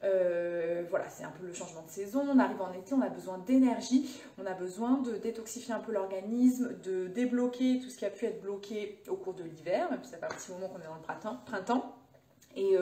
Voilà, c'est un peu le changement de saison. On arrive en été, on a besoin d'énergie, on a besoin de détoxifier un peu l'organisme, de débloquer tout ce qui a pu être bloqué au cours de l'hiver, même si ça fait un petit moment qu'on est dans le printemps. Et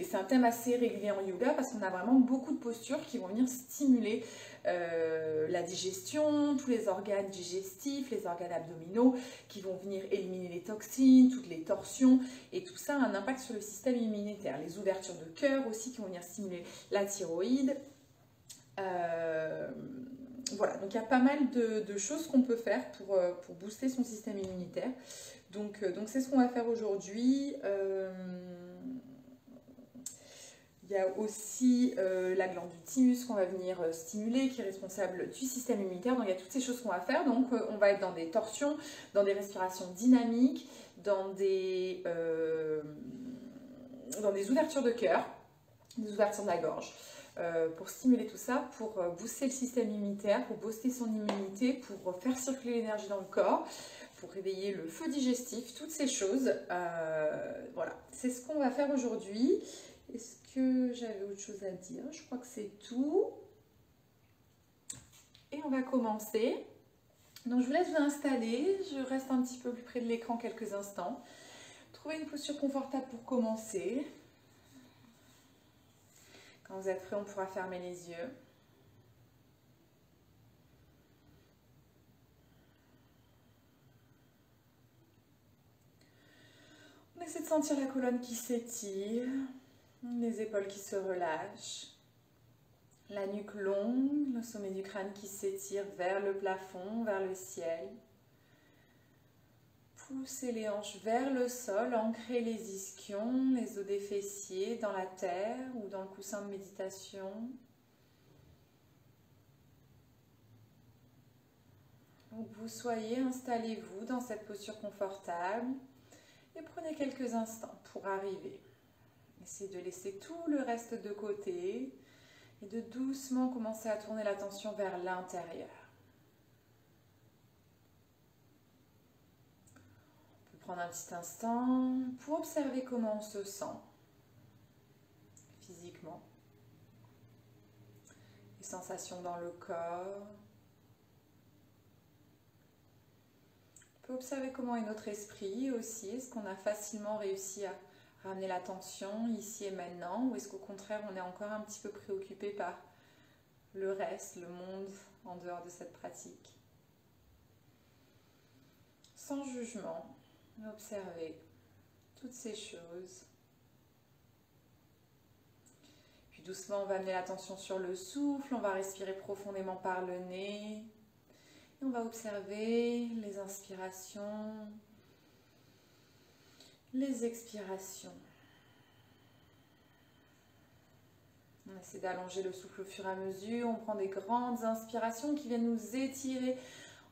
c'est un thème assez régulier en yoga parce qu'on a vraiment beaucoup de postures qui vont venir stimuler la digestion, tous les organes digestifs, les organes abdominaux, qui vont venir éliminer les toxines, toutes les torsions, et tout ça a un impact sur le système immunitaire. Les ouvertures de cœur aussi qui vont venir stimuler la thyroïde. Voilà, donc il y a pas mal de choses qu'on peut faire pour booster son système immunitaire. Donc c'est ce qu'on va faire aujourd'hui. Il y a aussi la glande du thymus qu'on va venir stimuler, qui est responsable du système immunitaire. Donc il y a toutes ces choses qu'on va faire. Donc on va être dans des torsions, dans des respirations dynamiques, dans des ouvertures de cœur, des ouvertures de la gorge, pour stimuler tout ça, pour booster le système immunitaire, pour booster son immunité, pour faire circuler l'énergie dans le corps, pour réveiller le feu digestif, toutes ces choses. Voilà, c'est ce qu'on va faire aujourd'hui. Est-ce que j'avais autre chose à dire? Je crois que c'est tout. Et on va commencer. Donc je vous laisse vous installer. Je reste un petit peu plus près de l'écran quelques instants. Trouvez une posture confortable pour commencer. Quand vous êtes prêts, on pourra fermer les yeux. On essaie de sentir la colonne qui s'étire. Les épaules qui se relâchent, la nuque longue, le sommet du crâne qui s'étire vers le plafond, vers le ciel. Poussez les hanches vers le sol, ancrez les ischions, les os des fessiers dans la terre ou dans le coussin de méditation. Où que vous soyez, installez-vous dans cette posture confortable et prenez quelques instants pour arriver. Essayez de laisser tout le reste de côté et de doucement commencer à tourner l'attention vers l'intérieur. On peut prendre un petit instant pour observer comment on se sent physiquement. Les sensations dans le corps. On peut observer comment est notre esprit aussi. Est-ce qu'on a facilement réussi à ramener l'attention ici et maintenant, ou est-ce qu'au contraire on est encore un petit peu préoccupé par le reste, le monde en dehors de cette pratique? Sans jugement, observez toutes ces choses. Puis doucement on va amener l'attention sur le souffle, on va respirer profondément par le nez. Et on va observer les inspirations, les expirations. On essaie d'allonger le souffle au fur et à mesure. On prend des grandes inspirations qui viennent nous étirer,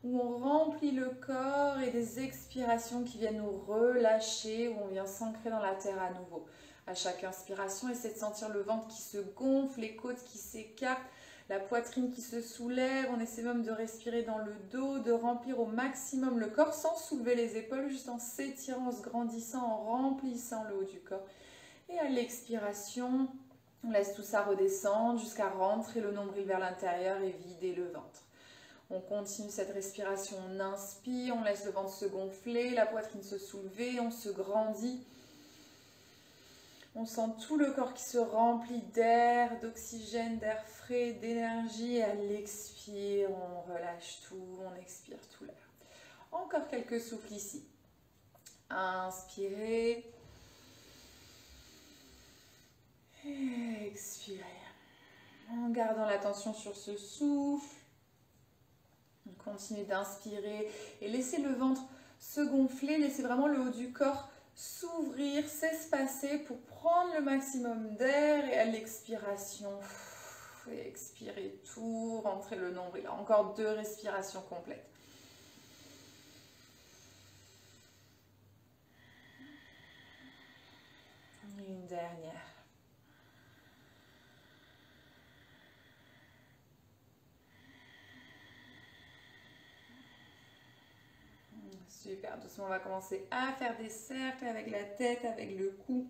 où on remplit le corps, et des expirations qui viennent nous relâcher, où on vient s'ancrer dans la terre à nouveau. À chaque inspiration, essayez de sentir le ventre qui se gonfle, les côtes qui s'écartent, la poitrine qui se soulève. On essaie même de respirer dans le dos, de remplir au maximum le corps sans soulever les épaules, juste en s'étirant, en se grandissant, en remplissant le haut du corps. Et à l'expiration, on laisse tout ça redescendre jusqu'à rentrer le nombril vers l'intérieur et vider le ventre. On continue cette respiration, on inspire, on laisse le ventre se gonfler, la poitrine se soulever, on se grandit. On sent tout le corps qui se remplit d'air, d'oxygène, d'air frais, d'énergie. Et à l'expire, on relâche tout, on expire tout l'air. Encore quelques souffles ici. Inspirez. Et expirez. En gardant l'attention sur ce souffle. On continue d'inspirer et laissez le ventre se gonfler. Laissez vraiment le haut du corps s'ouvrir, s'espacer pour prendre le maximum d'air. Et à l'expiration, expirez tout, rentrez le nombril. Encore 2 respirations complètes. Et une dernière. Super, doucement on va commencer à faire des cercles avec la tête, avec le cou.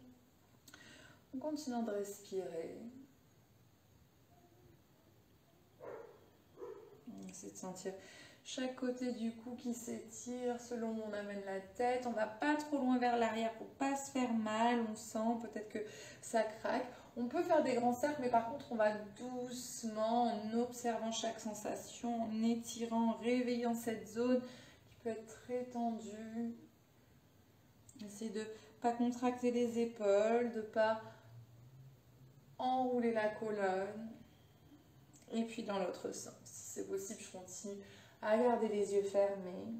En continuant de respirer. essaie de sentir chaque côté du cou qui s'étire selon où on amène la tête. On va pas trop loin vers l'arrière pour pas se faire mal. On sent peut-être que ça craque. On peut faire des grands cercles, mais par contre, on va doucement, en observant chaque sensation, en étirant, en réveillant cette zone qui peut être très tendue. Essayez de ne pas contracter les épaules, de ne pas enrouler la colonne. Et puis dans l'autre sens, si c'est possible, je continue à garder les yeux fermés.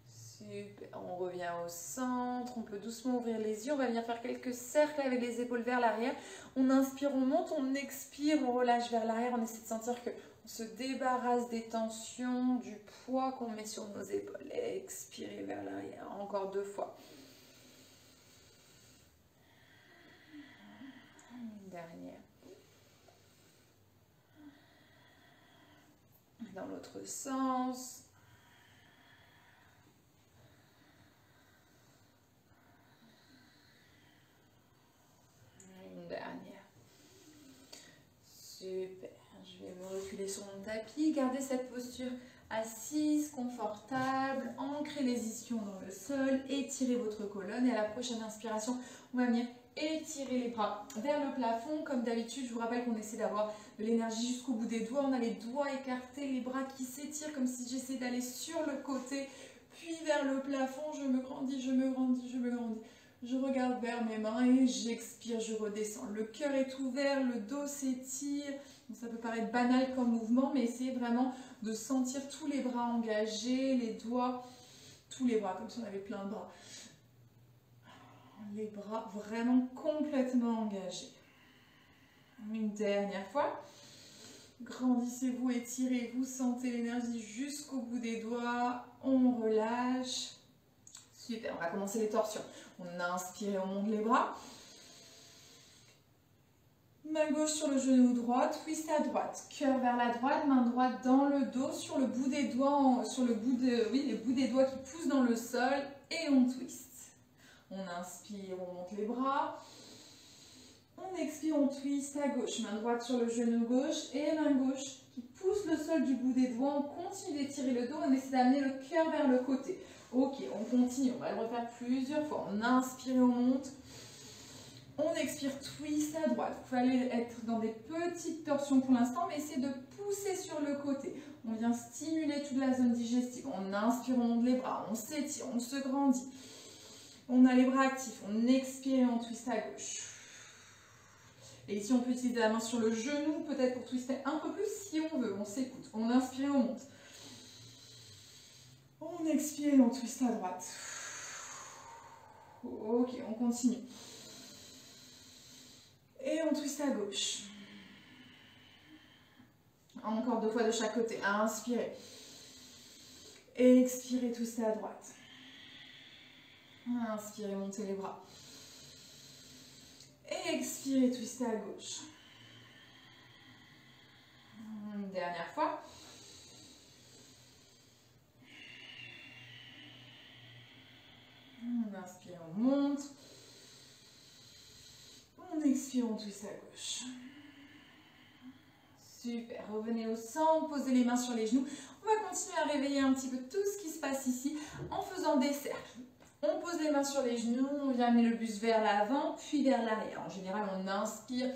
Super, on revient au centre, on peut doucement ouvrir les yeux, on va venir faire quelques cercles avec les épaules vers l'arrière. On inspire, on monte, on expire, on relâche vers l'arrière, on essaie de sentir que on se débarrasse des tensions, du poids qu'on met sur nos épaules. Expirez vers l'arrière, encore 2 fois. Une dernière. Dans l'autre sens. Une dernière. Super. Je vais me reculer sur mon tapis. Gardez cette posture assise, confortable. Ancrez les ischions dans le sol. Étirez votre colonne. Et à la prochaine inspiration, on va venir étirer les bras vers le plafond. Comme d'habitude, je vous rappelle qu'on essaie d'avoir de l'énergie jusqu'au bout des doigts. On a les doigts écartés, les bras qui s'étirent comme si j'essayais d'aller sur le côté, puis vers le plafond. Je me grandis, je me grandis, je me grandis. Je regarde vers mes mains et j'expire, je redescends. Le cœur est ouvert, le dos s'étire. Ça peut paraître banal comme mouvement, mais essayez vraiment de sentir tous les bras engagés, les doigts, tous les bras, comme si on avait plein de bras. Les bras vraiment complètement engagés. Une dernière fois. Grandissez-vous, étirez-vous, sentez l'énergie jusqu'au bout des doigts. On relâche. Super, on va commencer les torsions. On inspire, on monte les bras. Main gauche sur le genou droit, twist à droite. Cœur vers la droite, main droite dans le dos, sur le bout des doigts, les bouts des doigts qui poussent dans le sol et on twist. On inspire, on monte les bras. On expire, on twist à gauche. Main droite sur le genou gauche et main gauche qui pousse le sol du bout des doigts. On continue d'étirer le dos, on essaie d'amener le cœur vers le côté. Ok, on continue, on va le refaire plusieurs fois. On inspire et on monte. On expire, twist à droite. Vous allez être dans des petites torsions pour l'instant, mais essayez de pousser sur le côté. On vient stimuler toute la zone digestive. On inspire, on monte les bras, on s'étire, on se grandit. On a les bras actifs, on expire et on twist à gauche. Et ici, on peut utiliser la main sur le genou, peut-être pour twister un peu plus si on veut. On s'écoute. On inspire et on monte. On expire et on twist à droite. Ok, on continue. Et on twist à gauche. Encore 2 fois de chaque côté. Inspirez. Expirez, twistez à droite. Inspirez, montez les bras. Expirez, twistez à gauche. Une dernière fois. On inspire, on monte. On expire, on twist à gauche. Super, revenez au centre, posez les mains sur les genoux. On va continuer à réveiller un petit peu tout ce qui se passe ici en faisant des cercles. On pose les mains sur les genoux, on vient amener le buste vers l'avant, puis vers l'arrière. En général, on inspire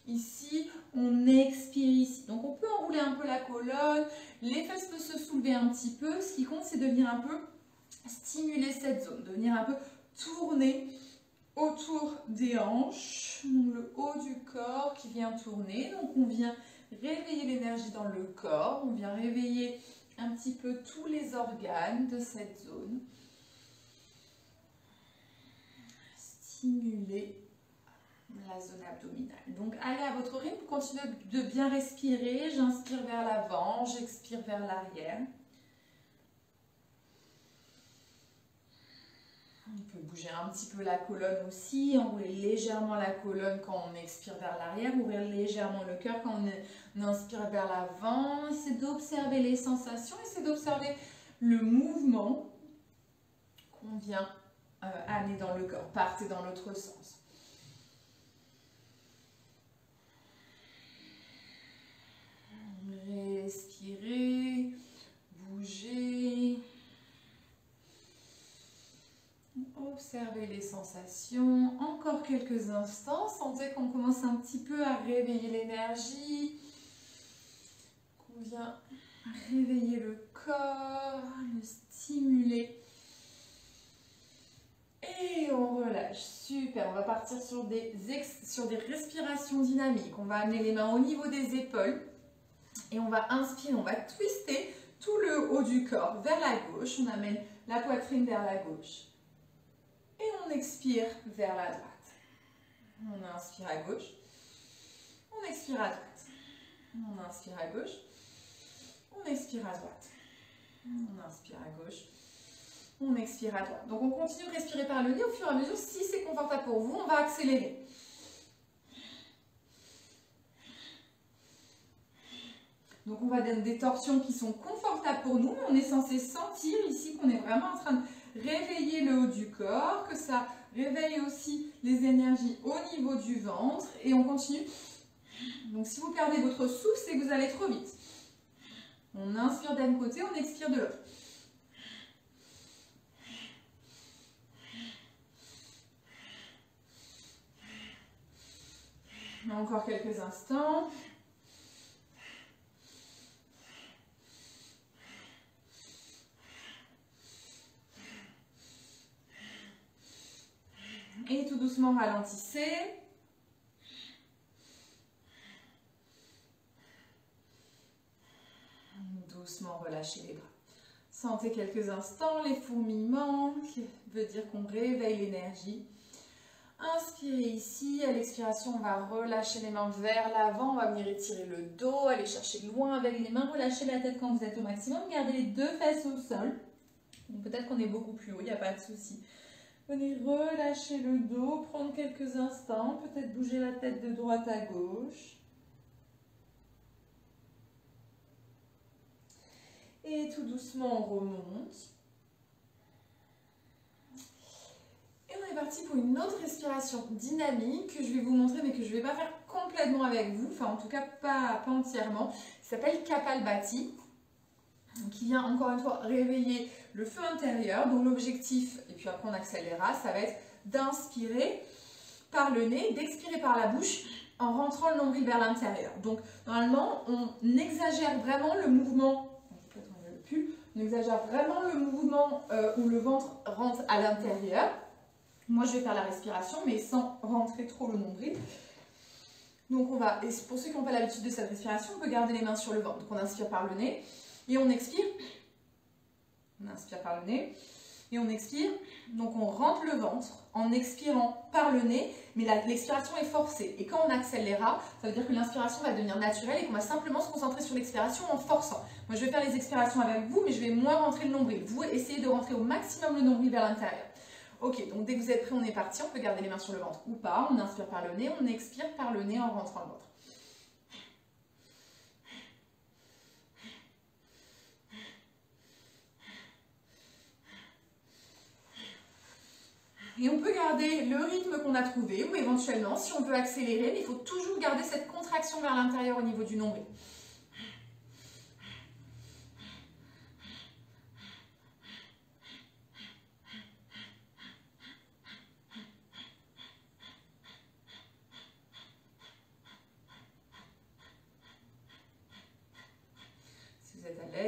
ici, on expire ici. Donc, on peut enrouler un peu la colonne, les fesses peuvent se soulever un petit peu. Ce qui compte, c'est de venir un peu stimuler cette zone, de venir un peu tourner autour des hanches, donc le haut du corps qui vient tourner. Donc, on vient réveiller l'énergie dans le corps, on vient réveiller un petit peu tous les organes de cette zone. Stimuler la zone abdominale. Donc, allez à votre rythme, continuez de bien respirer. J'inspire vers l'avant, j'expire vers l'arrière. On peut bouger un petit peu la colonne aussi, enrouler légèrement la colonne quand on expire vers l'arrière, ouvrir légèrement le cœur quand on inspire vers l'avant. Essayez d'observer les sensations, essayez d'observer le mouvement qu'on vient amener dans le corps. Partez dans l'autre sens. Respirez, bougez. Observez les sensations. Encore quelques instants. Sentez qu'on commence un petit peu à réveiller l'énergie. Qu'on vient réveiller le corps, le stimuler. Et on relâche. Super. On va partir sur des respirations dynamiques. On va amener les mains au niveau des épaules. Et on va inspirer, on va twister tout le haut du corps vers la gauche. On amène la poitrine vers la gauche. Et on expire vers la droite. On inspire à gauche. On expire à droite. On inspire à gauche. On expire à droite. On inspire à gauche. On expire à droite. Donc on continue de respirer par le nez au fur et à mesure. Si c'est confortable pour vous, on va accélérer. Donc on va donner des torsions qui sont confortables pour nous, mais on est censé sentir ici qu'on est vraiment en train de réveiller le haut du corps, que ça réveille aussi les énergies au niveau du ventre, et on continue. Donc si vous perdez votre souffle, c'est que vous allez trop vite. On inspire d'un côté, on expire de l'autre. Encore quelques instants. Et tout doucement ralentissez. Doucement relâchez les bras. Sentez quelques instants les fourmillements, qui veut dire qu'on réveille l'énergie. Inspirez ici, à l'expiration, on va relâcher les mains vers l'avant, on va venir étirer le dos, aller chercher loin avec les mains, relâchez la tête quand vous êtes au maximum, gardez les deux fesses au sol. Peut-être qu'on est beaucoup plus haut, il n'y a pas de souci. Venez relâcher le dos, prendre quelques instants, peut-être bouger la tête de droite à gauche. Et tout doucement, on remonte. Et on est parti pour une autre respiration dynamique que je vais vous montrer, mais que je ne vais pas faire complètement avec vous, enfin en tout cas pas entièrement, qui s'appelle Kapalbhati, qui vient encore une fois réveiller le feu intérieur. Donc l'objectif, et puis après on accélérera, ça va être d'inspirer par le nez, d'expirer par la bouche en rentrant le nombril vers l'intérieur. Donc normalement on exagère vraiment le mouvement, on exagère vraiment le mouvement où le ventre rentre à l'intérieur. Moi je vais faire la respiration mais sans rentrer trop le nombril. Donc on va, et pour ceux qui n'ont pas l'habitude de cette respiration, on peut garder les mains sur le ventre. Donc on inspire par le nez et on expire. On inspire par le nez et on expire. Donc on rentre le ventre en expirant par le nez, mais l'expiration est forcée. Et quand on accélérera, ça veut dire que l'inspiration va devenir naturelle et qu'on va simplement se concentrer sur l'expiration en forçant. Moi je vais faire les expirations avec vous, mais je vais moins rentrer le nombril. Vous essayez de rentrer au maximum le nombril vers l'intérieur. Ok, donc dès que vous êtes prêts, on est parti. On peut garder les mains sur le ventre ou pas. On inspire par le nez, on expire par le nez en rentrant le ventre. Et on peut garder le rythme qu'on a trouvé, ou éventuellement, si on veut accélérer, mais il faut toujours garder cette contraction vers l'intérieur au niveau du nombril.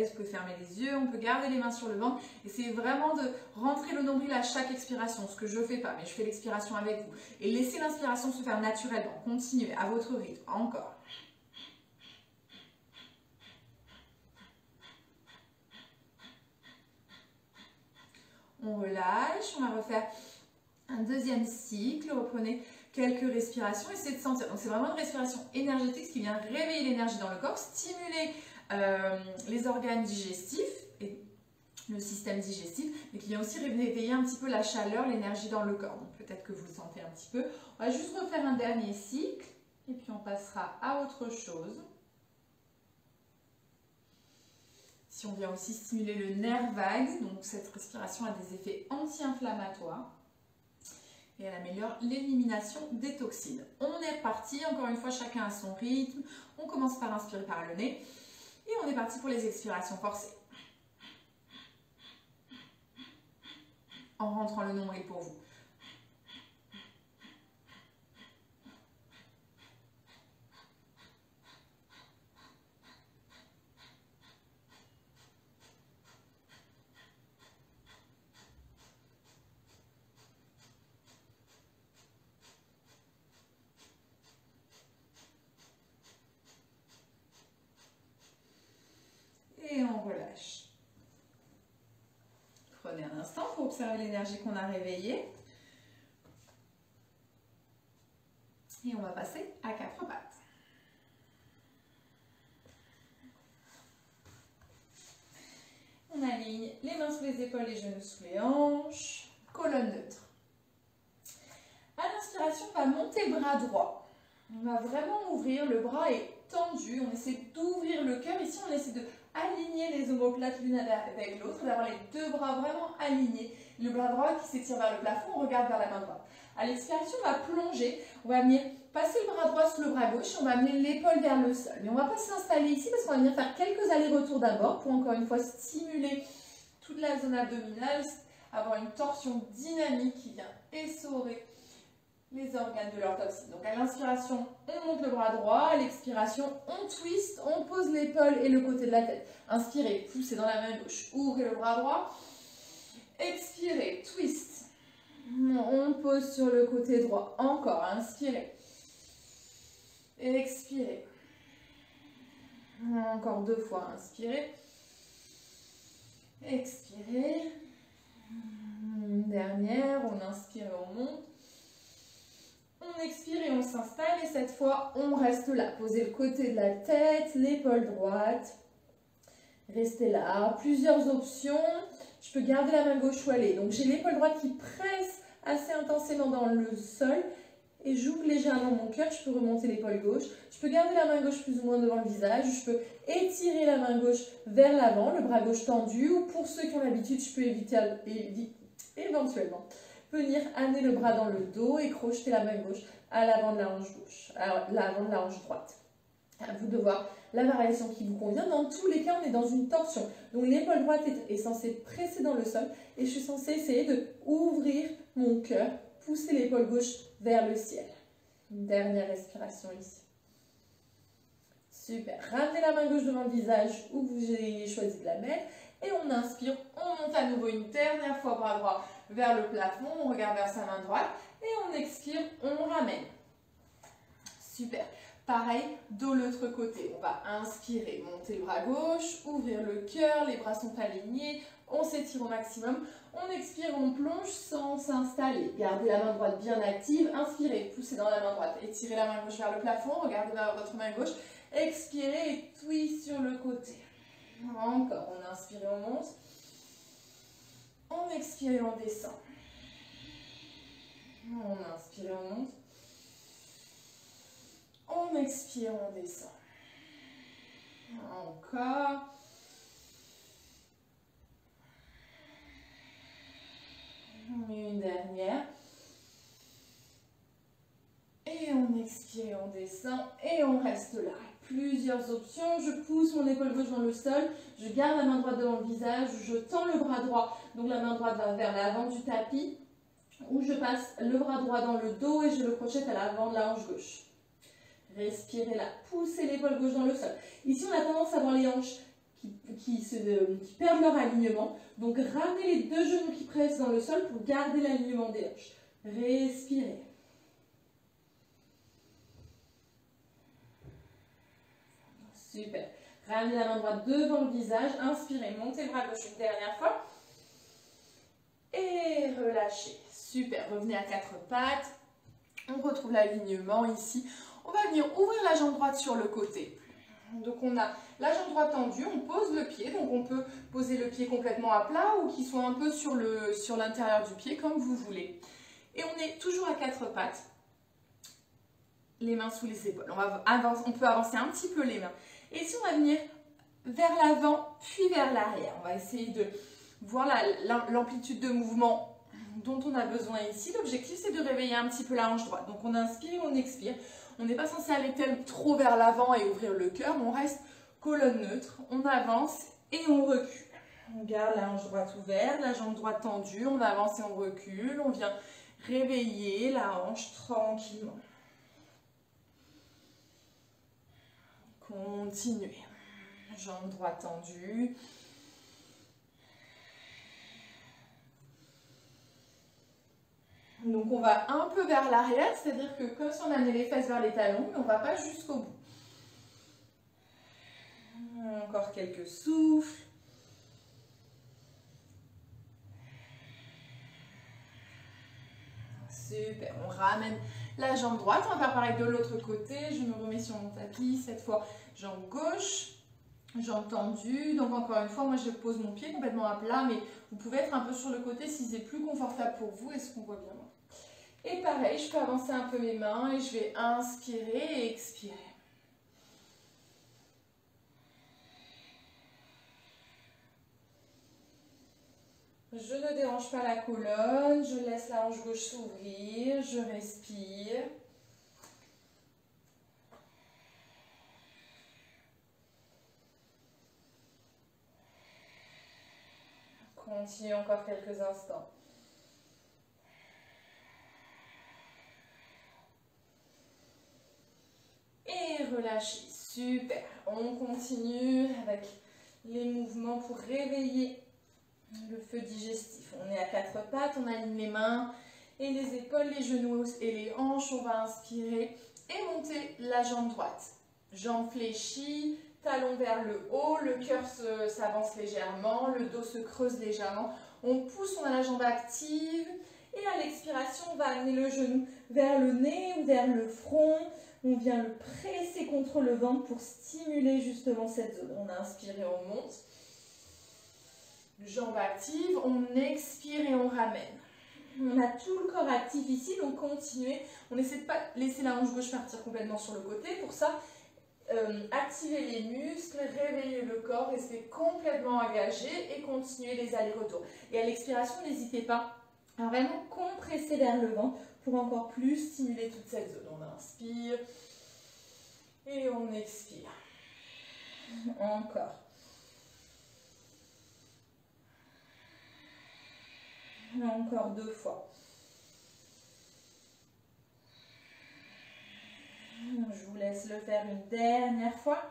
Vous pouvez fermer les yeux, on peut garder les mains sur le ventre. Essayez vraiment de rentrer le nombril à chaque expiration, ce que je ne fais pas, mais je fais l'expiration avec vous. Et laissez l'inspiration se faire naturellement. Continuez à votre rythme. Encore. On relâche, on va refaire un deuxième cycle. Reprenez quelques respirations, essayez de sentir. Donc c'est vraiment une respiration énergétique, ce qui vient réveiller l'énergie dans le corps, stimuler les organes digestifs et le système digestif, mais qui vient aussi réveiller un petit peu la chaleur, l'énergie dans le corps. Donc peut-être que vous le sentez un petit peu. On va juste refaire un dernier cycle et puis on passera à autre chose. Si on vient aussi stimuler le nerf vague, donc cette respiration a des effets anti-inflammatoires. et elle améliore l'élimination des toxines. On est reparti, encore une fois, chacun à son rythme. On commence par inspirer par le nez et on est parti pour les expirations forcées. En rentrant le nombril pour vous. Et on relâche. Prenez un instant pour observer l'énergie qu'on a réveillée. Et on va passer à 4 pattes. On aligne les mains sous les épaules, les genoux sous les hanches. Colonne neutre. À l'inspiration, on va monter le bras droit. On va vraiment ouvrir, le bras est tendu. On essaie d'ouvrir le cœur. Ici, on essaie de aligner les omoplates l'une avec l'autre, d'avoir les deux bras vraiment alignés. Le bras droit qui s'étire vers le plafond, on regarde vers la main droite. À l'expiration, on va plonger, on va venir passer le bras droit sous le bras gauche et on va amener l'épaule vers le sol. Mais on ne va pas s'installer ici parce qu'on va venir faire quelques allers-retours d'abord pour encore une fois stimuler toute la zone abdominale, avoir une torsion dynamique qui vient essorer les organes de leur toxine. Donc à l'inspiration, on monte le bras droit, à l'expiration, on twist, on pose l'épaule et le côté de la tête. Inspirez, poussez dans la main gauche, ouvrez le bras droit. Expirez, twist. On pose sur le côté droit. Encore, inspirez. Expirez. Encore 2 fois, inspirez. Expirez. Une dernière, on inspire et on monte. On expire et on s'installe et cette fois on reste là. Posez le côté de la tête, l'épaule droite. Restez là. Plusieurs options. Je peux garder la main gauche ou aller. Donc j'ai l'épaule droite qui presse assez intensément dans le sol et j'ouvre légèrement mon cœur. Je peux remonter l'épaule gauche. Je peux garder la main gauche plus ou moins devant le visage. Je peux étirer la main gauche vers l'avant, le bras gauche tendu. Ou pour ceux qui ont l'habitude, je peux éventuellement venir amener le bras dans le dos et crocheter la main gauche à l'avant de la hanche gauche, à l'avant de la hanche droite. À vous de voir la variation qui vous convient. Dans tous les cas, on est dans une torsion. Donc l'épaule droite est censée presser dans le sol et je suis censée essayer de ouvrir mon cœur, pousser l'épaule gauche vers le ciel. Une dernière respiration ici. Super. Ramenez la main gauche devant le visage où vous avez choisi de la mettre. Et on inspire, on monte à nouveau une dernière fois bras droit vers le plafond, on regarde vers sa main droite et on expire, on ramène. Super. Pareil, de l'autre côté, on va inspirer, monter le bras gauche, ouvrir le cœur, les bras sont alignés, on s'étire au maximum. On expire, on plonge sans s'installer. Gardez la main droite bien active, inspirez, poussez dans la main droite, étirez la main gauche vers le plafond, regardez vers votre main gauche, expirez et twist sur le côté. Encore, on inspire et on monte. On expire et on descend. On inspire et on monte. On expire, on descend. Encore. Une dernière. Et on expire et on descend. Et on reste là. Plusieurs options. Je pousse mon épaule gauche dans le sol. Je garde la main droite devant le visage. Je tends le bras droit. Donc la main droite va vers l'avant du tapis. Ou je passe le bras droit dans le dos et je le crochette à l'avant de la hanche gauche. Respirez là. Poussez l'épaule gauche dans le sol. Ici, on a tendance à avoir les hanches qui perdent leur alignement. Donc, ramenez les deux genoux qui pressent dans le sol pour garder l'alignement des hanches. Respirez. Super. Ramenez la main droite devant le visage. Inspirez, montez le bras gauche une dernière fois. Et relâchez. Super. Revenez à 4 pattes. On retrouve l'alignement ici. On va venir ouvrir la jambe droite sur le côté. Donc on a la jambe droite tendue, on pose le pied. Donc on peut poser le pied complètement à plat ou qu'il soit un peu sur l'intérieur du pied, comme vous voulez. Et on est toujours à 4 pattes. Les mains sous les épaules. On peut avancer un petit peu les mains. Et ici on va venir vers l'avant, puis vers l'arrière. On va essayer de voir l'amplitude de mouvement dont on a besoin ici. L'objectif, c'est de réveiller un petit peu la hanche droite. Donc on inspire et on expire. On n'est pas censé aller trop vers l'avant et ouvrir le cœur, mais on reste colonne neutre. On avance et on recule. On garde la hanche droite ouverte, la jambe droite tendue. On avance et on recule. On vient réveiller la hanche tranquillement. Continuez. Jambe droite tendue. Donc on va un peu vers l'arrière, c'est-à-dire que comme si on amenait les fesses vers les talons, mais on ne va pas jusqu'au bout. Encore quelques souffles. Super, on ramène la jambe droite, on va faire pareil de l'autre côté. Je me remets sur mon tapis, cette fois jambe gauche, jambe tendue. Donc encore une fois, moi je pose mon pied complètement à plat, mais vous pouvez être un peu sur le côté si c'est plus confortable pour vous. Est-ce qu'on voit bien moi? Et pareil, je peux avancer un peu mes mains et je vais inspirer et expirer. Je ne dérange pas la colonne, je laisse la hanche gauche s'ouvrir, je respire. Continue encore quelques instants. Et relâchez. Super. On continue avec les mouvements pour réveiller le feu digestif. On est à quatre pattes, on aligne les mains et les épaules, les genoux et les hanches. On va inspirer et monter la jambe droite. Jambe fléchie, talon vers le haut, le cœur s'avance légèrement, le dos se creuse légèrement. On pousse, on a la jambe active et à l'expiration, on va amener le genou vers le nez ou vers le front. On vient le presser contre le ventre pour stimuler justement cette zone. On inspire et on monte. Jambe active, on expire et on ramène. On a tout le corps actif ici, donc continuez. On essaie de ne pas laisser la hanche gauche partir complètement sur le côté. Pour ça, activez les muscles, réveillez le corps, restez complètement engagé et continuez les allers-retours. Et à l'expiration, n'hésitez pas à vraiment compresser vers le ventre pour encore plus stimuler toute cette zone. On inspire et on expire. Encore. Encore deux fois. Je vous laisse le faire une dernière fois.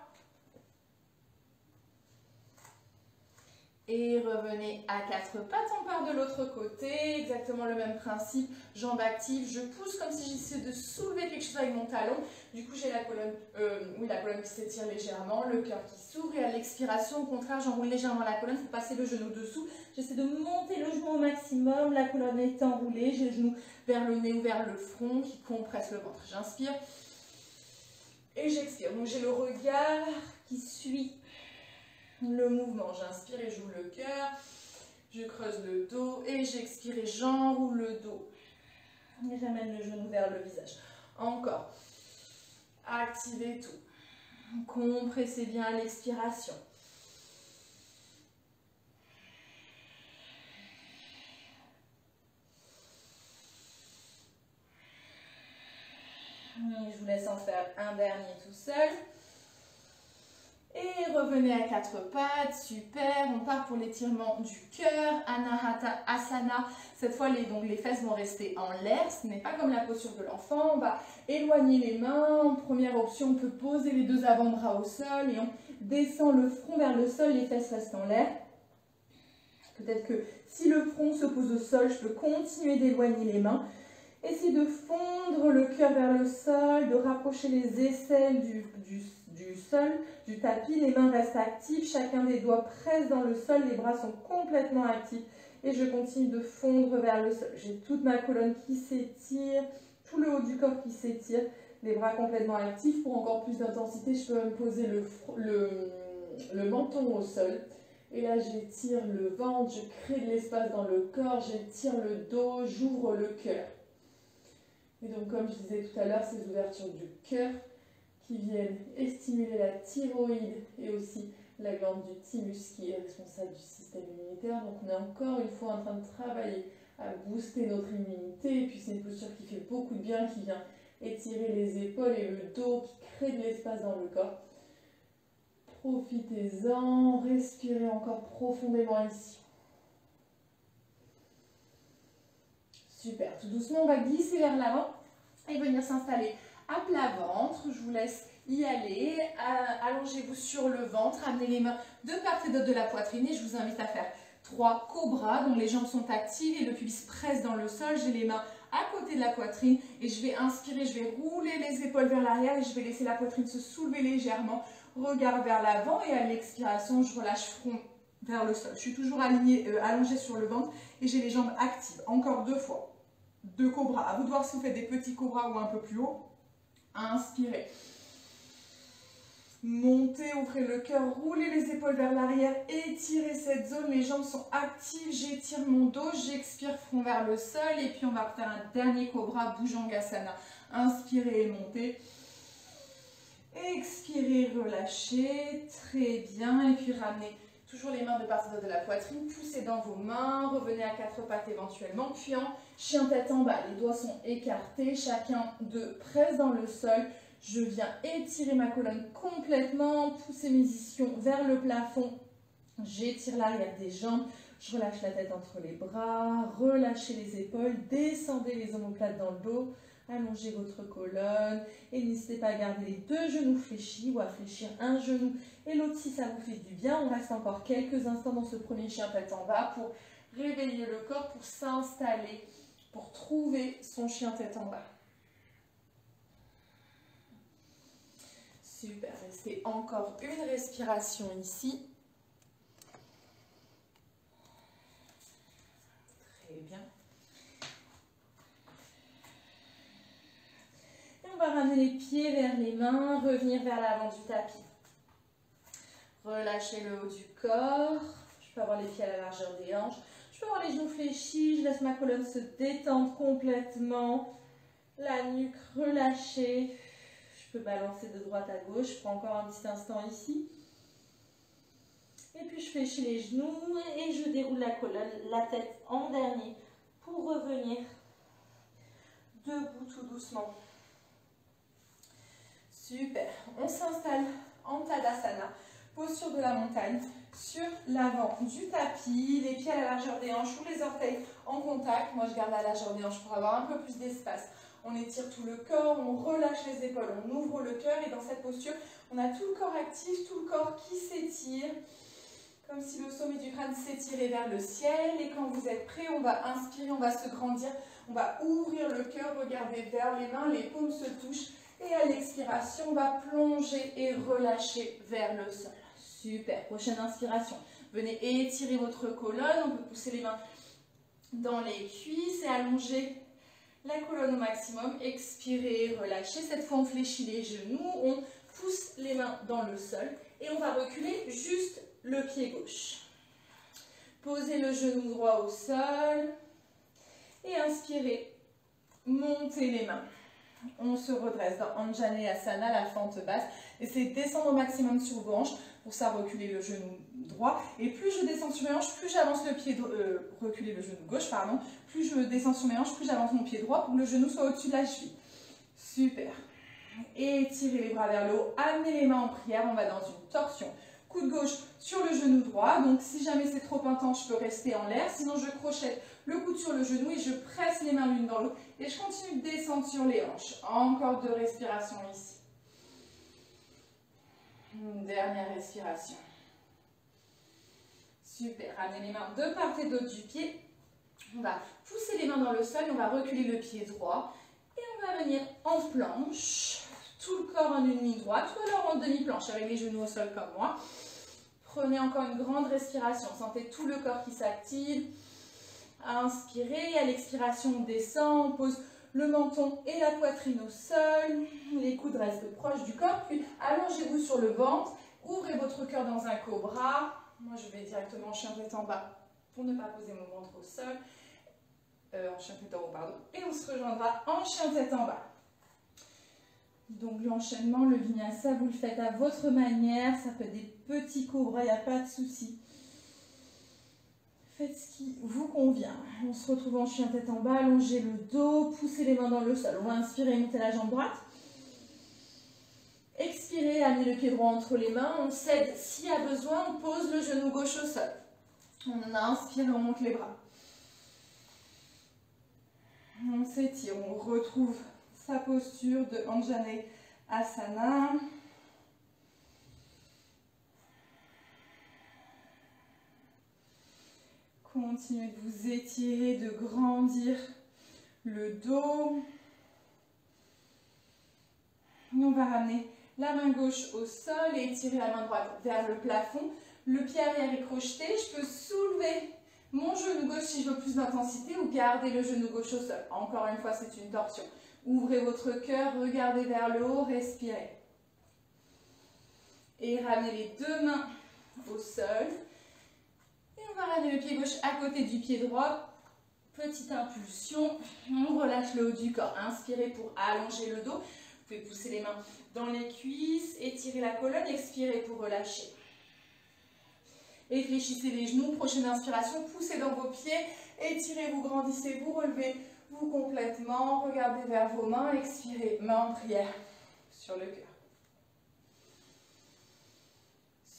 Et revenez à quatre pattes, on part de l'autre côté, exactement le même principe, jambes actives, je pousse comme si j'essayais de soulever quelque chose avec mon talon, du coup j'ai la colonne qui s'étire légèrement, le cœur qui s'ouvre et à l'expiration, au contraire, j'enroule légèrement la colonne pour passer le genou dessous, j'essaie de monter le genou au maximum, la colonne est enroulée, j'ai le genou vers le nez ou vers le front qui compresse le ventre, j'inspire et j'expire, donc j'ai le regard qui suit le mouvement, j'inspire et j'ouvre le cœur, je creuse le dos et j'expire et j'enroule le dos. Et j'amène le genou vers le visage. Encore. Activez tout. Compressez bien à l'expiration. Et je vous laisse en faire un dernier tout seul. Et revenez à quatre pattes, super, on part pour l'étirement du cœur, Anahata Asana. Cette fois, les fesses vont rester en l'air, ce n'est pas comme la posture de l'enfant. On va éloigner les mains, en première option, on peut poser les deux avant-bras au sol et on descend le front vers le sol, les fesses restent en l'air. Peut-être que si le front se pose au sol, je peux continuer d'éloigner les mains. Essayez de fondre le cœur vers le sol, de rapprocher les aisselles du sol, du tapis. Les mains restent actives, chacun des doigts presse dans le sol, les bras sont complètement actifs. Et je continue de fondre vers le sol. J'ai toute ma colonne qui s'étire, tout le haut du corps qui s'étire, les bras complètement actifs. Pour encore plus d'intensité, je peux même poser le menton au sol. Et là, j'étire le ventre, je crée de l'espace dans le corps, j'étire le dos, j'ouvre le cœur. Et donc, comme je disais tout à l'heure, ces ouvertures du cœur qui viennent stimuler la thyroïde et aussi la glande du thymus qui est responsable du système immunitaire. Donc, on est encore une fois en train de travailler à booster notre immunité. Et puis c'est une posture qui fait beaucoup de bien, qui vient étirer les épaules et le dos, qui crée de l'espace dans le corps. Profitez-en, respirez encore profondément ici. Super, tout doucement on va glisser vers l'avant et venir s'installer à plat ventre. Je vous laisse y aller, allongez-vous sur le ventre, amenez les mains de part et d'autre de la poitrine et je vous invite à faire 3 cobras dont les jambes sont actives et le pubis presse dans le sol. J'ai les mains à côté de la poitrine et je vais inspirer, je vais rouler les épaules vers l'arrière et je vais laisser la poitrine se soulever légèrement, regard vers l'avant et à l'expiration je relâche front vers le sol. Je suis toujours allongée sur le ventre et j'ai les jambes actives. Encore 2 fois, 2 cobras. À vous de voir si vous faites des petits cobras ou un peu plus haut. Inspirez. Montez, ouvrez le cœur, roulez les épaules vers l'arrière, étirez cette zone, les jambes sont actives, j'étire mon dos, j'expire, front vers le sol et puis on va faire un dernier cobra, Bhujangasana. Inspirez et montez. Expirez, relâchez, très bien et puis ramenez toujours les mains de part et d'autre de la poitrine, poussez dans vos mains, revenez à 4 pattes éventuellement, puis en chien tête en bas, les doigts sont écartés, chacun de presse dans le sol. Je viens étirer ma colonne complètement, pousser mes ischions vers le plafond. J'étire l'arrière des jambes, je relâche la tête entre les bras, relâchez les épaules, descendez les omoplates dans le dos, allongez votre colonne et n'hésitez pas à garder les 2 genoux fléchis ou à fléchir un genou et l'autre si ça vous fait du bien. On reste encore quelques instants dans ce premier chien tête en bas pour réveiller le corps, pour s'installer, pour trouver son chien tête en bas. Super, restez encore une respiration ici. Très bien. Et on va ramener les pieds vers les mains, revenir vers l'avant du tapis. Relâchez le haut du corps. Je peux avoir les pieds à la largeur des hanches. Je peux avoir les genoux fléchis. Je laisse ma colonne se détendre complètement. La nuque relâchée. Je peux balancer de droite à gauche, je prends encore un petit instant ici. Et puis je fléchis les genoux et je déroule la colonne, la tête en dernier pour revenir debout tout doucement. Super, on s'installe en Tadasana, posture de la montagne, sur l'avant du tapis, les pieds à la largeur des hanches ou les orteils en contact. Moi je garde la largeur des hanches pour avoir un peu plus d'espace. On étire tout le corps, on relâche les épaules, on ouvre le cœur et dans cette posture, on a tout le corps actif, tout le corps qui s'étire, comme si le sommet du crâne s'étirait vers le ciel. Et quand vous êtes prêts, on va inspirer, on va se grandir, on va ouvrir le cœur, regarder vers les mains, les paumes se touchent. Et à l'expiration, on va plonger et relâcher vers le sol. Super, prochaine inspiration. Venez étirer votre colonne, on peut pousser les mains dans les cuisses et allonger la colonne au maximum, expirez, relâchez. Cette fois, on fléchit les genoux, on pousse les mains dans le sol et on va reculer juste le pied gauche. Posez le genou droit au sol et inspirez, montez les mains. On se redresse dans Anjaneyasana, la fente basse. Essayez de descendre au maximum sur vos hanches. Pour ça, reculez le genou droit. Et plus je descends sur mes hanches, plus j'avance le pied reculez le genou gauche, pardon. Plus je descends sur mes hanches, plus j'avance mon pied droit pour que le genou soit au-dessus de la cheville. Super. Étirez les bras vers le haut. Amenez les mains en prière. On va dans une torsion. Coude gauche sur le genou droit. Donc, si jamais c'est trop intense, je peux rester en l'air. Sinon, je crochette le coude sur le genou et je presse les mains l'une dans l'autre. Et je continue de descendre sur les hanches. Encore 2 respirations ici. Une dernière respiration. Super. Ramenez les mains de part et d'autre du pied. On va pousser les mains dans le sol. On va reculer le pied droit. Et on va venir en planche. Tout le corps en une ligne droite ou alors en demi-planche avec les genoux au sol comme moi. Prenez encore une grande respiration. Sentez tout le corps qui s'active. Inspirez. À l'expiration, on descend. On pose le menton et la poitrine au sol. Les coudes restent proches du corps. Puis allongez-vous sur le ventre. Ouvrez votre cœur dans un cobra. Moi, je vais directement en chien tête en bas pour ne pas poser mon ventre au sol. En chien tête en haut, pardon. Et on se rejoindra en chien tête en bas. Donc l'enchaînement, le vinyasa, vous le faites à votre manière. Ça peut être des petits cobras, il n'y a pas de souci. Faites ce qui vous convient. On se retrouve en chien tête en bas, allongez le dos, poussez les mains dans le sol. On va inspirer, monter la jambe droite. Expirez, amenez le pied droit entre les mains. On cède, s'il y a besoin, on pose le genou gauche au sol. On inspire et on monte les bras. On s'étire, on retrouve sa posture de Anjane Asana. Continuez de vous étirer, de grandir le dos. Et on va ramener la main gauche au sol et étirer la main droite vers le plafond. Le pied arrière est crocheté. Je peux soulever mon genou gauche si je veux plus d'intensité ou garder le genou gauche au sol. Encore une fois, c'est une torsion. Ouvrez votre cœur, regardez vers le haut, respirez. Et ramenez les deux mains au sol. Et on va ramener le pied gauche à côté du pied droit. Petite impulsion, on relâche le haut du corps. Inspirez pour allonger le dos. Vous pouvez pousser les mains dans les cuisses, étirer la colonne, expirez pour relâcher. Et fléchissez les genoux, prochaine inspiration, poussez dans vos pieds, étirez, vous grandissez, vous relevez-vous complètement, regardez vers vos mains, expirez, main en prière sur le cœur.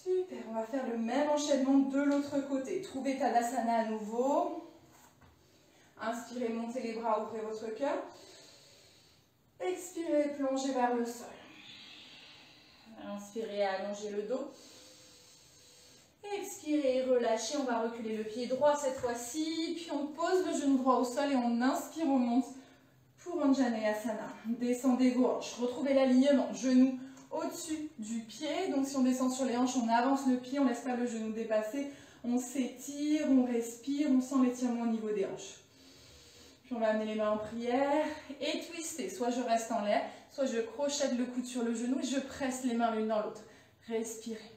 Super, on va faire le même enchaînement de l'autre côté. Trouvez Tadasana à nouveau. Inspirez, montez les bras, ouvrez votre cœur. Expirez, plongez vers le sol. Inspirez, allongez le dos. Expirez, relâchez, on va reculer le pied droit cette fois-ci, puis on pose le genou droit au sol et on inspire, on monte pour Anjaneyasana. Descendez vos hanches, retrouvez l'alignement, genou au-dessus du pied, donc si on descend sur les hanches, on avance le pied, on ne laisse pas le genou dépasser, on s'étire, on respire, on sent l'étirement au niveau des hanches. Puis on va amener les mains en prière et twister, soit je reste en l'air, soit je crochette le coude sur le genou et je presse les mains l'une dans l'autre. Respirez.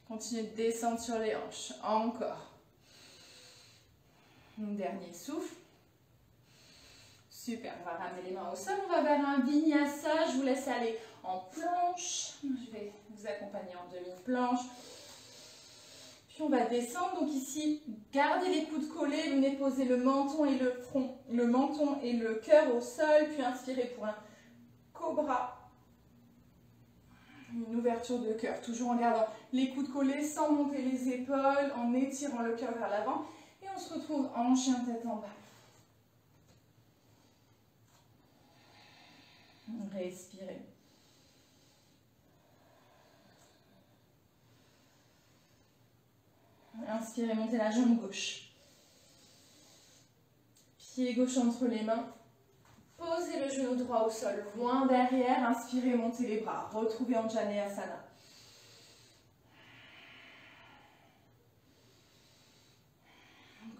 Continuez de descendre sur les hanches. Encore. Un dernier souffle. Super. On va ramener les mains au sol. On va vers un vinyasa. Je vous laisse aller en planche. Je vais vous accompagner en demi-planche. Puis on va descendre. Donc ici, gardez les coudes collés. Venez poser le menton et le front. Le menton et le cœur au sol. Puis inspirez pour un cobra. Une ouverture de cœur, toujours en gardant les coudes collés sans monter les épaules, en étirant le cœur vers l'avant. Et on se retrouve en chien tête en bas. Respirez. Inspirez, montez la jambe gauche. Pied gauche entre les mains. Posez le genou droit au sol, loin derrière, inspirez, montez les bras, retrouvez Anjaneyasana.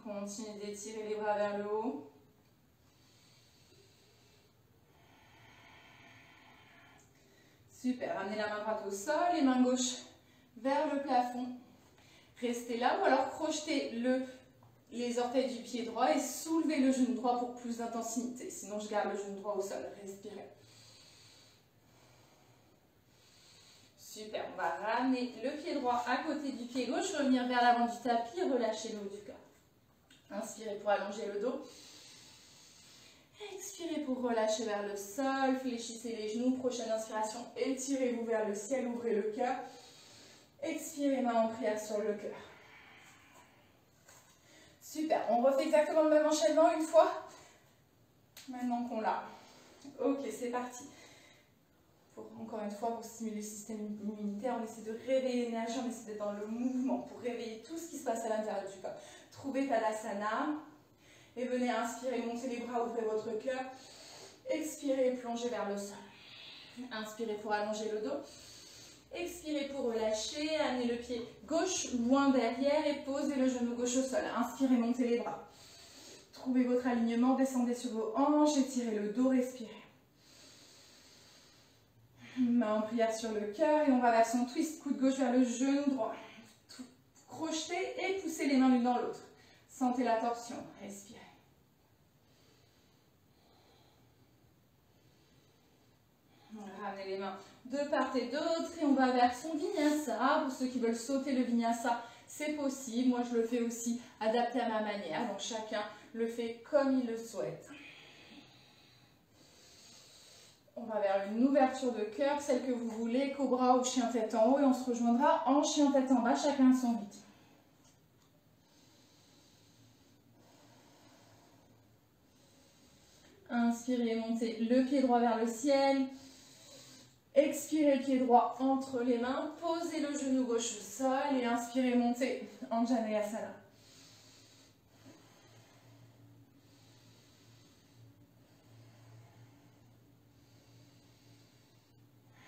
Continuez d'étirer les bras vers le haut. Super, amenez la main droite au sol, les mains gauches vers le plafond. Restez là ou alors crochetez les orteils du pied droit et soulevez le genou droit pour plus d'intensité. Sinon, je garde le genou droit au sol. Respirez. Super. On va ramener le pied droit à côté du pied gauche, revenir vers l'avant du tapis, relâcher le haut du corps. Inspirez pour allonger le dos. Expirez pour relâcher vers le sol. Fléchissez les genoux. Prochaine inspiration, étirez-vous vers le ciel, ouvrez le cœur. Expirez, main en prière sur le cœur. Super, on refait exactement le même enchaînement une fois. Maintenant qu'on l'a. Ok, c'est parti. Encore une fois, pour stimuler le système immunitaire, on essaie de réveiller l'énergie, on essaie d'être dans le mouvement pour réveiller tout ce qui se passe à l'intérieur du corps. Trouvez Tadasana et venez inspirer, montez les bras, ouvrez votre cœur. Expirez, plongez vers le sol. Inspirez pour allonger le dos. Expirez pour relâcher, amenez le pied gauche loin derrière et posez le genou gauche au sol. Inspirez, montez les bras. Trouvez votre alignement, descendez sur vos hanches, étirez le dos, respirez. Main en prière sur le cœur et on va vers son twist, coude gauche vers le genou droit. Crochetez et poussez les mains l'une dans l'autre. Sentez la torsion, respirez. Ramenez les mains de part et d'autre et on va vers son vinyasa. Pour ceux qui veulent sauter le vinyasa, c'est possible. Moi, je le fais aussi adapté à ma manière. Donc, chacun le fait comme il le souhaite. On va vers une ouverture de cœur, celle que vous voulez, cobra ou chien tête en haut. Et on se rejoindra en chien tête en bas, chacun à son rythme. Inspirez, montez le pied droit vers le ciel. Expirez, pied droit entre les mains. Posez le genou gauche au sol et inspirez, montez Anjaneyasana.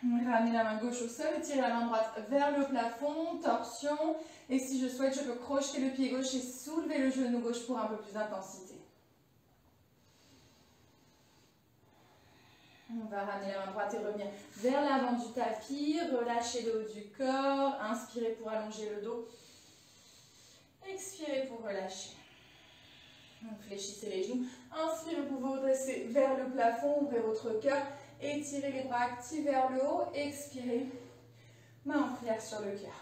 Ramenez la main gauche au sol, tirez la main droite vers le plafond, torsion. Et si je souhaite, je peux crocheter le pied gauche et soulever le genou gauche pour un peu plus d'intensité. On va ramener la main droite et revenir vers l'avant du tapis. Relâchez le haut du corps. Inspirez pour allonger le dos. Expirez pour relâcher. Donc, fléchissez les genoux. Inspirez pour vous redresser vers le plafond. Ouvrez votre cœur. Étirez les bras actifs vers le haut. Expirez. Main en prière sur le cœur.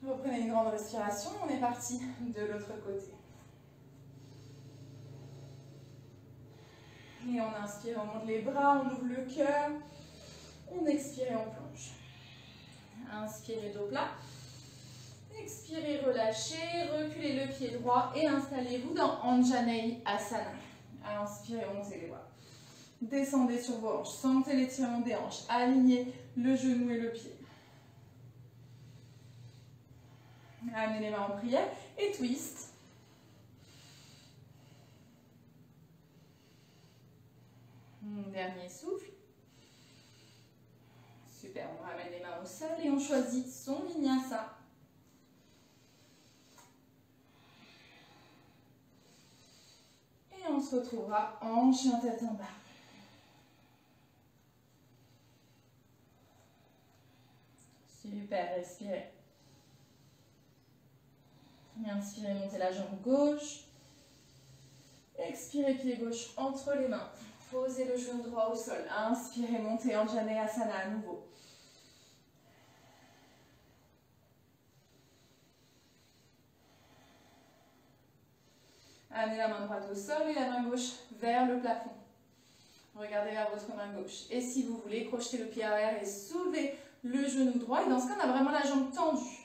Reprenez une grande respiration. On est parti de l'autre côté. Et on inspire, on monte les bras, on ouvre le cœur. On expire et on plonge. Inspirez, dos plat. Expirez, relâchez. Reculez le pied droit et installez-vous dans Anjaneyasana. Inspirez, montez les bras. Descendez sur vos hanches. Sentez l'étirement des hanches. Alignez le genou et le pied. Amenez les mains en prière et twist. Dernier souffle. Super, on ramène les mains au sol et on choisit son vinyasa. Et on se retrouvera en chien tête en bas. Super, respirez. Et inspirez, montez la jambe gauche. Expirez, pied gauche entre les mains. Posez le genou droit au sol. Inspirez, montez Anjaneyasana à nouveau. Amenez la main droite au sol et la main gauche vers le plafond. Regardez vers votre main gauche. Et si vous voulez, crochetez le pied arrière et soulevez le genou droit. Et dans ce cas, on a vraiment la jambe tendue.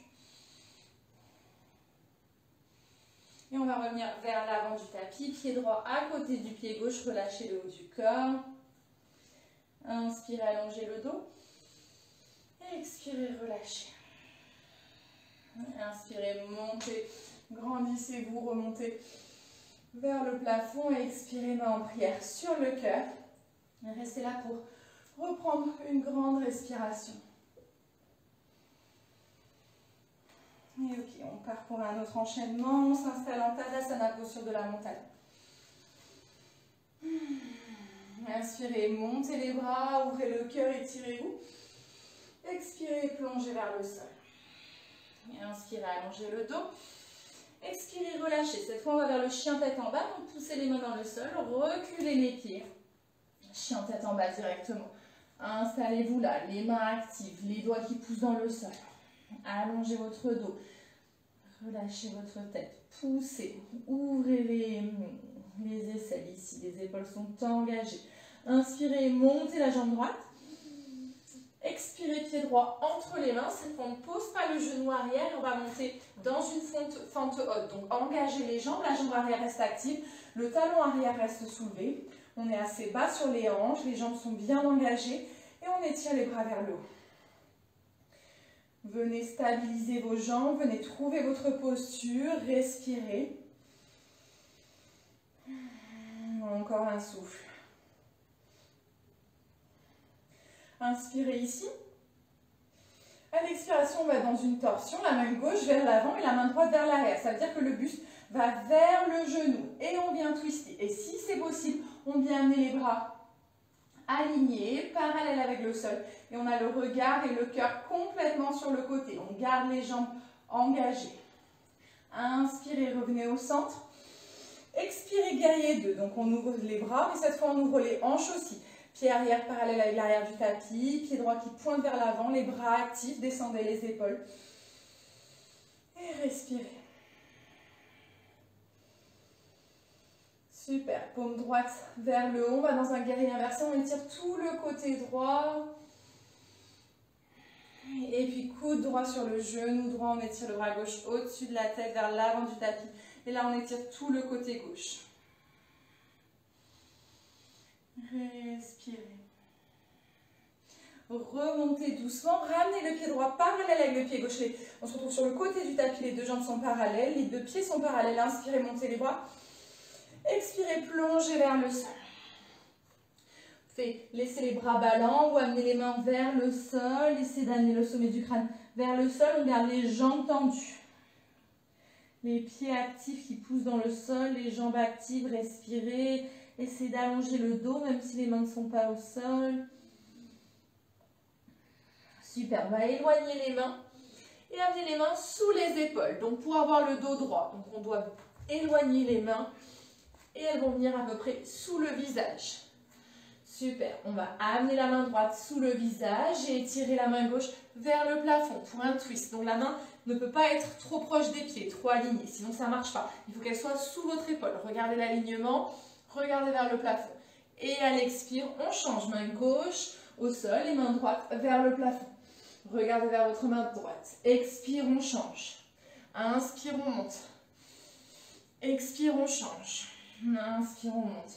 Et on va revenir vers l'avant du tapis, pied droit à côté du pied gauche, relâchez le haut du corps. Inspirez, allongez le dos. Expirez, relâchez. Inspirez, montez, grandissez-vous, remontez vers le plafond et expirez, main en prière sur le cœur. Restez là pour reprendre une grande respiration. Et ok, on part pour un autre enchaînement. On s'installe en Tadasana, posture de la montagne. Inspirez, montez les bras, ouvrez le cœur, étirez-vous. Expirez, plongez vers le sol. Et inspirez, allongez le dos. Expirez, relâchez. Cette fois, on va vers le chien tête en bas. Donc, poussez les mains dans le sol, reculez les pieds. Chien tête en bas directement. Installez-vous là, les mains actives, les doigts qui poussent dans le sol. Allongez votre dos, relâchez votre tête, poussez, ouvrez les aisselles ici, les épaules sont engagées. Inspirez, montez la jambe droite. Expirez, pied droit entre les mains. Cette fois, on ne pose pas le genou arrière, on va monter dans une fente haute. Donc, engagez les jambes, la jambe arrière reste active, le talon arrière reste soulevé. On est assez bas sur les hanches, les jambes sont bien engagées et on étire les bras vers le haut. Venez stabiliser vos jambes, venez trouver votre posture, respirez. Encore un souffle. Inspirez ici. À l'expiration, on va dans une torsion, la main gauche vers l'avant et la main droite vers l'arrière. Ça veut dire que le buste va vers le genou et on vient twister. Et si c'est possible, on vient amener les bras alignés, parallèles avec le sol. Et on a le regard et le cœur complètement sur le côté. On garde les jambes engagées. Inspirez, revenez au centre. Expirez, guerrier 2. Donc on ouvre les bras, mais cette fois on ouvre les hanches aussi. Pied arrière parallèle avec l'arrière du tapis, pied droit qui pointe vers l'avant, les bras actifs, descendez les épaules. Et respirez. Super, paume droite vers le haut, on va dans un guerrier inversé, on étire tout le côté droit. Et puis coude droit sur le genou droit, on étire le bras gauche au-dessus de la tête vers l'avant du tapis. Et là, on étire tout le côté gauche. Respirez. Remontez doucement, ramenez le pied droit parallèle avec le pied gauche. On se retrouve sur le côté du tapis, les deux jambes sont parallèles, les deux pieds sont parallèles. Inspirez, montez les bras. Expirez, plongez vers le sol. Laissez les bras ballants ou amenez les mains vers le sol. Essayez d'amener le sommet du crâne vers le sol. On garde les jambes tendues. Les pieds actifs qui poussent dans le sol, les jambes actives, respirez. Essayez d'allonger le dos même si les mains ne sont pas au sol. Super, on va éloigner les mains et amener les mains sous les épaules. Donc pour avoir le dos droit, donc on doit éloigner les mains et elles vont venir à peu près sous le visage. Super, on va amener la main droite sous le visage et étirer la main gauche vers le plafond pour un twist. Donc la main ne peut pas être trop proche des pieds, trop alignée, sinon ça ne marche pas. Il faut qu'elle soit sous votre épaule. Regardez l'alignement, regardez vers le plafond. Et à l'expire, on change, main gauche au sol et main droite vers le plafond. Regardez vers votre main droite. Expire, on change. Inspire, on monte. Expire, on change. Inspire, on monte.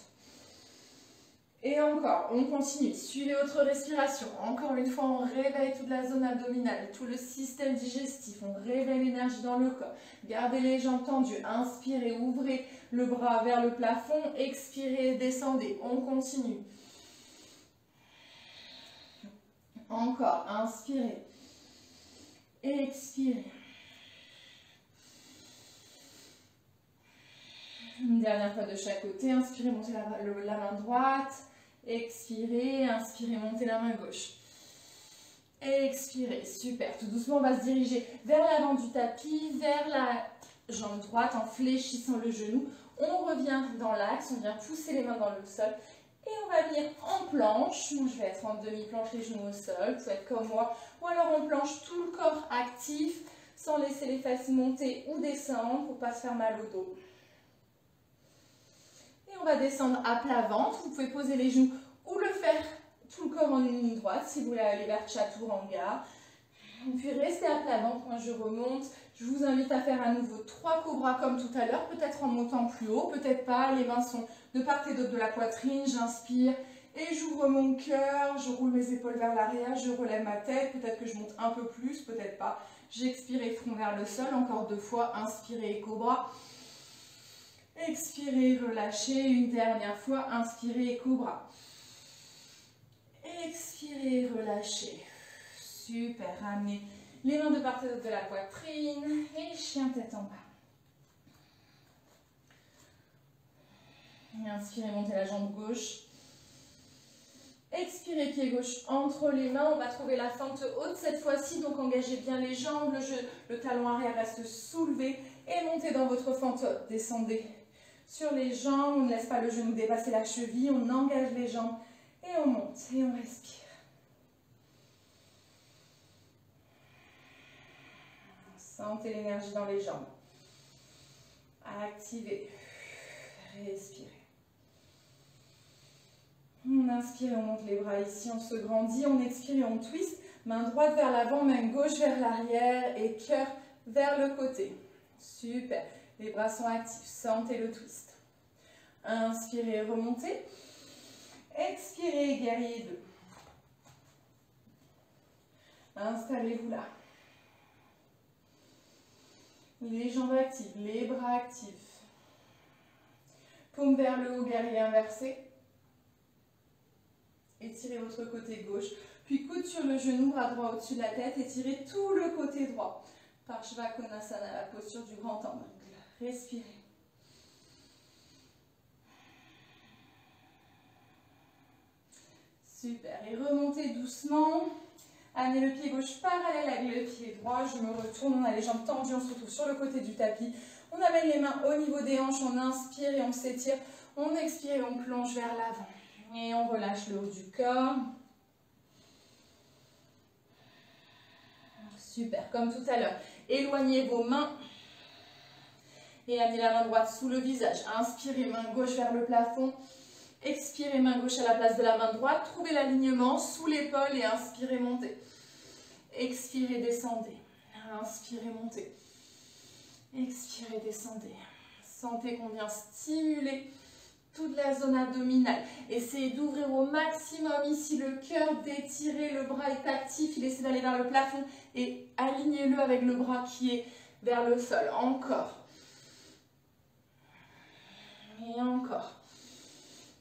Et encore, on continue. Suivez votre respiration. Encore une fois, on réveille toute la zone abdominale, tout le système digestif. On réveille l'énergie dans le corps. Gardez les jambes tendues. Inspirez, ouvrez le bras vers le plafond. Expirez, descendez. On continue. Encore, inspirez. Expirez. Une dernière fois de chaque côté. Inspirez, montez la main droite. Expirez, inspirez, montez la main gauche. Expirez, super. Tout doucement, on va se diriger vers l'avant du tapis, vers la jambe droite en fléchissant le genou. On revient dans l'axe, on vient pousser les mains dans le sol. Et on va venir en planche. Moi, je vais être en demi-planche, les genoux au sol. Vous pouvez être comme moi. Ou alors en planche, tout le corps actif, sans laisser les fesses monter ou descendre pour ne pas se faire mal au dos. Et on va descendre à plat ventre. Vous pouvez poser les genoux ou le faire tout le corps en une ligne droite si vous voulez aller vers Chaturanga. Puis restez à plat ventre. Moi, je remonte. Je vous invite à faire à nouveau 3 cobras comme tout à l'heure, peut-être en montant plus haut, peut-être pas. Les mains sont de part et d'autre de la poitrine. J'inspire et j'ouvre mon cœur. Je roule mes épaules vers l'arrière. Je relève ma tête. Peut-être que je monte un peu plus, peut-être pas. J'expire et front vers le sol. Encore 2 fois. Inspirez et cobra. Expirez, relâchez. Une dernière fois. Inspirez et cobra. Expirez, relâchez. Super. Ramenez les mains de part et d'autre de la poitrine. Et chien tête en bas. Et inspirez, montez la jambe gauche. Expirez, pied gauche entre les mains. On va trouver la fente haute cette fois-ci. Donc engagez bien les jambes. Le talon arrière reste soulevé. Et montez dans votre fente haute. Descendez sur les jambes. On ne laisse pas le genou dépasser la cheville. On engage les jambes. Et on monte. Et on respire. Sentez l'énergie dans les jambes. Activez. Respirez. On inspire et on monte les bras ici, on se grandit. On expire et on twist. Main droite vers l'avant, main gauche vers l'arrière et cœur vers le côté. Super. Les bras sont actifs. Sentez le twist. Inspirez, remontez. Expirez, guerrier 2. Installez-vous là. Les jambes actives, les bras actifs. Paume vers le haut, guerrier inversé. Étirez votre côté gauche. Puis coude sur le genou, bras droit au-dessus de la tête. Étirez tout le côté droit. Parshvakonasana, la posture du grand angle. Respirez. Super. Et remontez doucement. Amenez le pied gauche parallèle avec le pied droit. Je me retourne. On a les jambes tendues. On se retrouve sur le côté du tapis. On amène les mains au niveau des hanches. On inspire et on s'étire. On expire et on plonge vers l'avant. Et on relâche le haut du corps. Super, comme tout à l'heure. Éloignez vos mains. Et amenez la main droite sous le visage. Inspirez, main gauche vers le plafond. Expirez, main gauche à la place de la main droite. Trouvez l'alignement sous l'épaule et inspirez, montez. Expirez, descendez. Inspirez, montez. Expirez, descendez. Sentez qu'on vient stimuler toute la zone abdominale. Essayez d'ouvrir au maximum ici le cœur, d'étirer, le bras est actif, il essaie d'aller vers le plafond et alignez-le avec le bras qui est vers le sol. Encore. Et encore.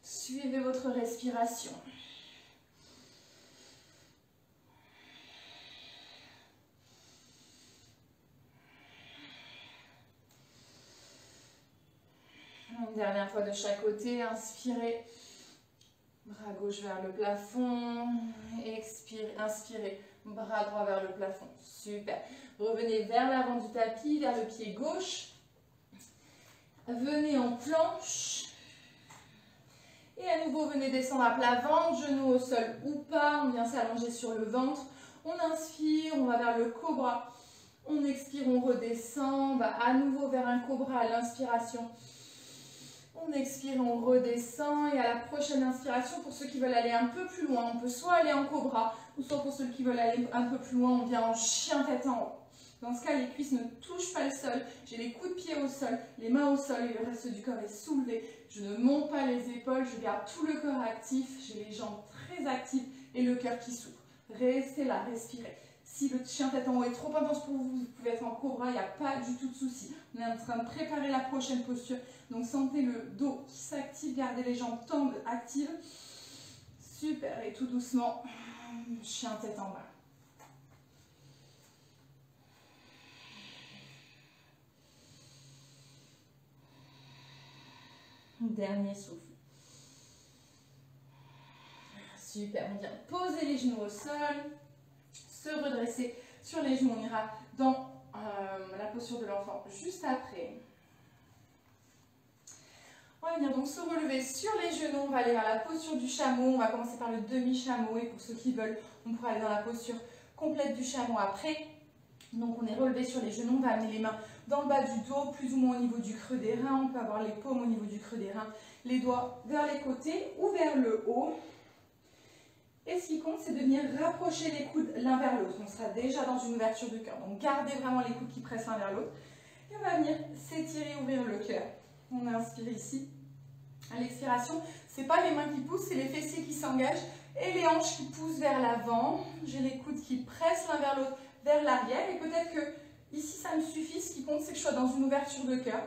Suivez votre respiration. Une dernière fois de chaque côté, inspirez, bras gauche vers le plafond, expirez, inspirez, bras droit vers le plafond, super. Revenez vers l'avant du tapis, vers le pied gauche, venez en planche, et à nouveau venez descendre à plat ventre, genoux au sol ou pas, on vient s'allonger sur le ventre, on inspire, on va vers le cobra, on expire, on redescend, on va à nouveau vers un cobra à l'inspiration. On expire, on redescend et à la prochaine inspiration, pour ceux qui veulent aller un peu plus loin, on peut soit aller en cobra ou soit pour ceux qui veulent aller un peu plus loin, on vient en chien tête en haut. Dans ce cas, les cuisses ne touchent pas le sol, j'ai les coups de pied au sol, les mains au sol et le reste du corps est soulevé. Je ne monte pas les épaules, je garde tout le corps actif, j'ai les jambes très actives et le cœur qui s'ouvre. Restez là, respirez. Si le chien tête en haut est trop intense pour vous, vous pouvez être en cobra, il n'y a pas du tout de souci. On est en train de préparer la prochaine posture. Donc sentez le dos qui s'active, gardez les jambes tendues, actives. Super, et tout doucement, chien tête en bas. Dernier souffle. Super, on vient poser les genoux au sol, se redresser sur les genoux. On ira dans la posture de l'enfant juste après. On va venir donc se relever sur les genoux, on va aller vers la posture du chameau, on va commencer par le demi-chameau et pour ceux qui veulent, on pourra aller dans la posture complète du chameau après. Donc on est relevé sur les genoux, on va amener les mains dans le bas du dos, plus ou moins au niveau du creux des reins, on peut avoir les paumes au niveau du creux des reins, les doigts vers les côtés ou vers le haut. Et ce qui compte, c'est de venir rapprocher les coudes l'un vers l'autre. On sera déjà dans une ouverture de cœur, donc gardez vraiment les coudes qui pressent l'un vers l'autre. Et on va venir s'étirer, ouvrir le cœur. On inspire ici. À l'expiration, ce n'est pas les mains qui poussent, c'est les fessiers qui s'engagent et les hanches qui poussent vers l'avant. J'ai les coudes qui pressent l'un vers l'autre, vers l'arrière. Et peut-être que ici, ça me suffit. Ce qui compte, c'est que je sois dans une ouverture de cœur.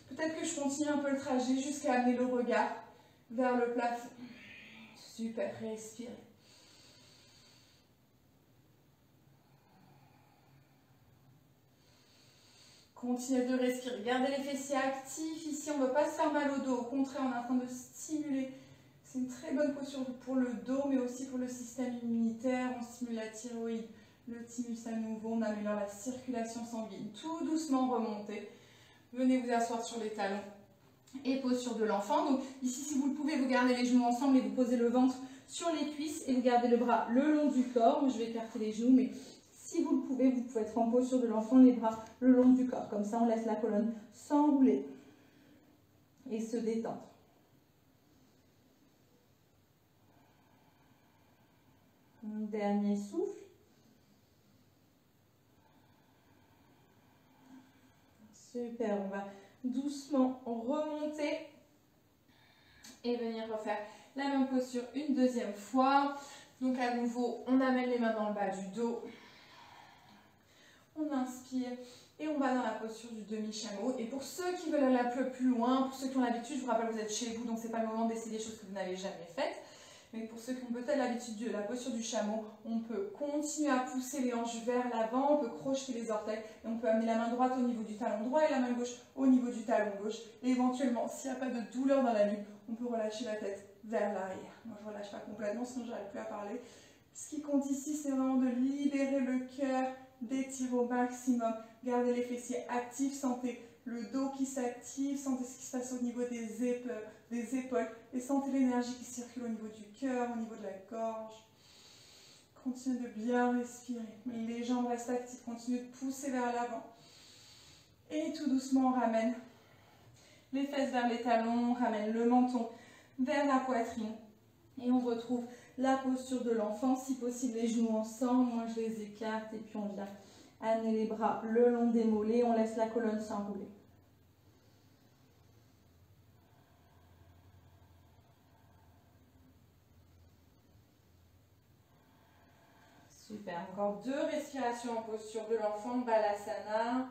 Peut-être que je continue un peu le trajet jusqu'à amener le regard vers le plafond. Super, respirez. Continuez de respirer. Gardez les fessiers actifs. Ici, on ne va pas se faire mal au dos. Au contraire, on est en train de stimuler. C'est une très bonne posture pour le dos, mais aussi pour le système immunitaire. On stimule la thyroïde, le thymus à nouveau. On améliore la circulation sanguine. Tout doucement remontez. Venez vous asseoir sur les talons et posture de l'enfant. Donc ici, si vous le pouvez, vous gardez les genoux ensemble et vous posez le ventre sur les cuisses et vous gardez le bras le long du corps. Moi, je vais écarter les genoux, mais si vous le pouvez, vous pouvez être en posture de l'enfant, les bras le long du corps. Comme ça, on laisse la colonne s'enrouler et se détendre. Un dernier souffle. Super, on va doucement remonter et venir refaire la même posture une deuxième fois. Donc à nouveau, on amène les mains dans le bas du dos. On inspire et on va dans la posture du demi-chameau. Et pour ceux qui veulent aller un peu plus loin, pour ceux qui ont l'habitude, je vous rappelle que vous êtes chez vous, donc ce n'est pas le moment d'essayer des choses que vous n'avez jamais faites. Mais pour ceux qui ont peut-être l'habitude de la posture du chameau, on peut continuer à pousser les hanches vers l'avant, on peut crocheter les orteils et on peut amener la main droite au niveau du talon droit et la main gauche au niveau du talon gauche. Et éventuellement, s'il n'y a pas de douleur dans la nuque, on peut relâcher la tête vers l'arrière. Moi, je ne relâche pas complètement, sinon je n'arrive plus à parler. Ce qui compte ici, c'est vraiment de libérer le cœur, d'étirer au maximum Gardez les fessiers actifs, sentez le dos qui s'active, sentez ce qui se passe au niveau des épaules et sentez l'énergie qui circule au niveau du cœur, au niveau de la gorge. Continuez de bien respirer. Les jambes restent actives, continuez de pousser vers l'avant. Et tout doucement, on ramène les fesses vers les talons, on ramène le menton vers la poitrine. Et on retrouve la posture de l'enfant, si possible les genoux ensemble. Moi, je les écarte et puis on vient amener les bras le long des mollets. On laisse la colonne s'enrouler. Super, encore 2 respirations en posture de l'enfant, Balasana.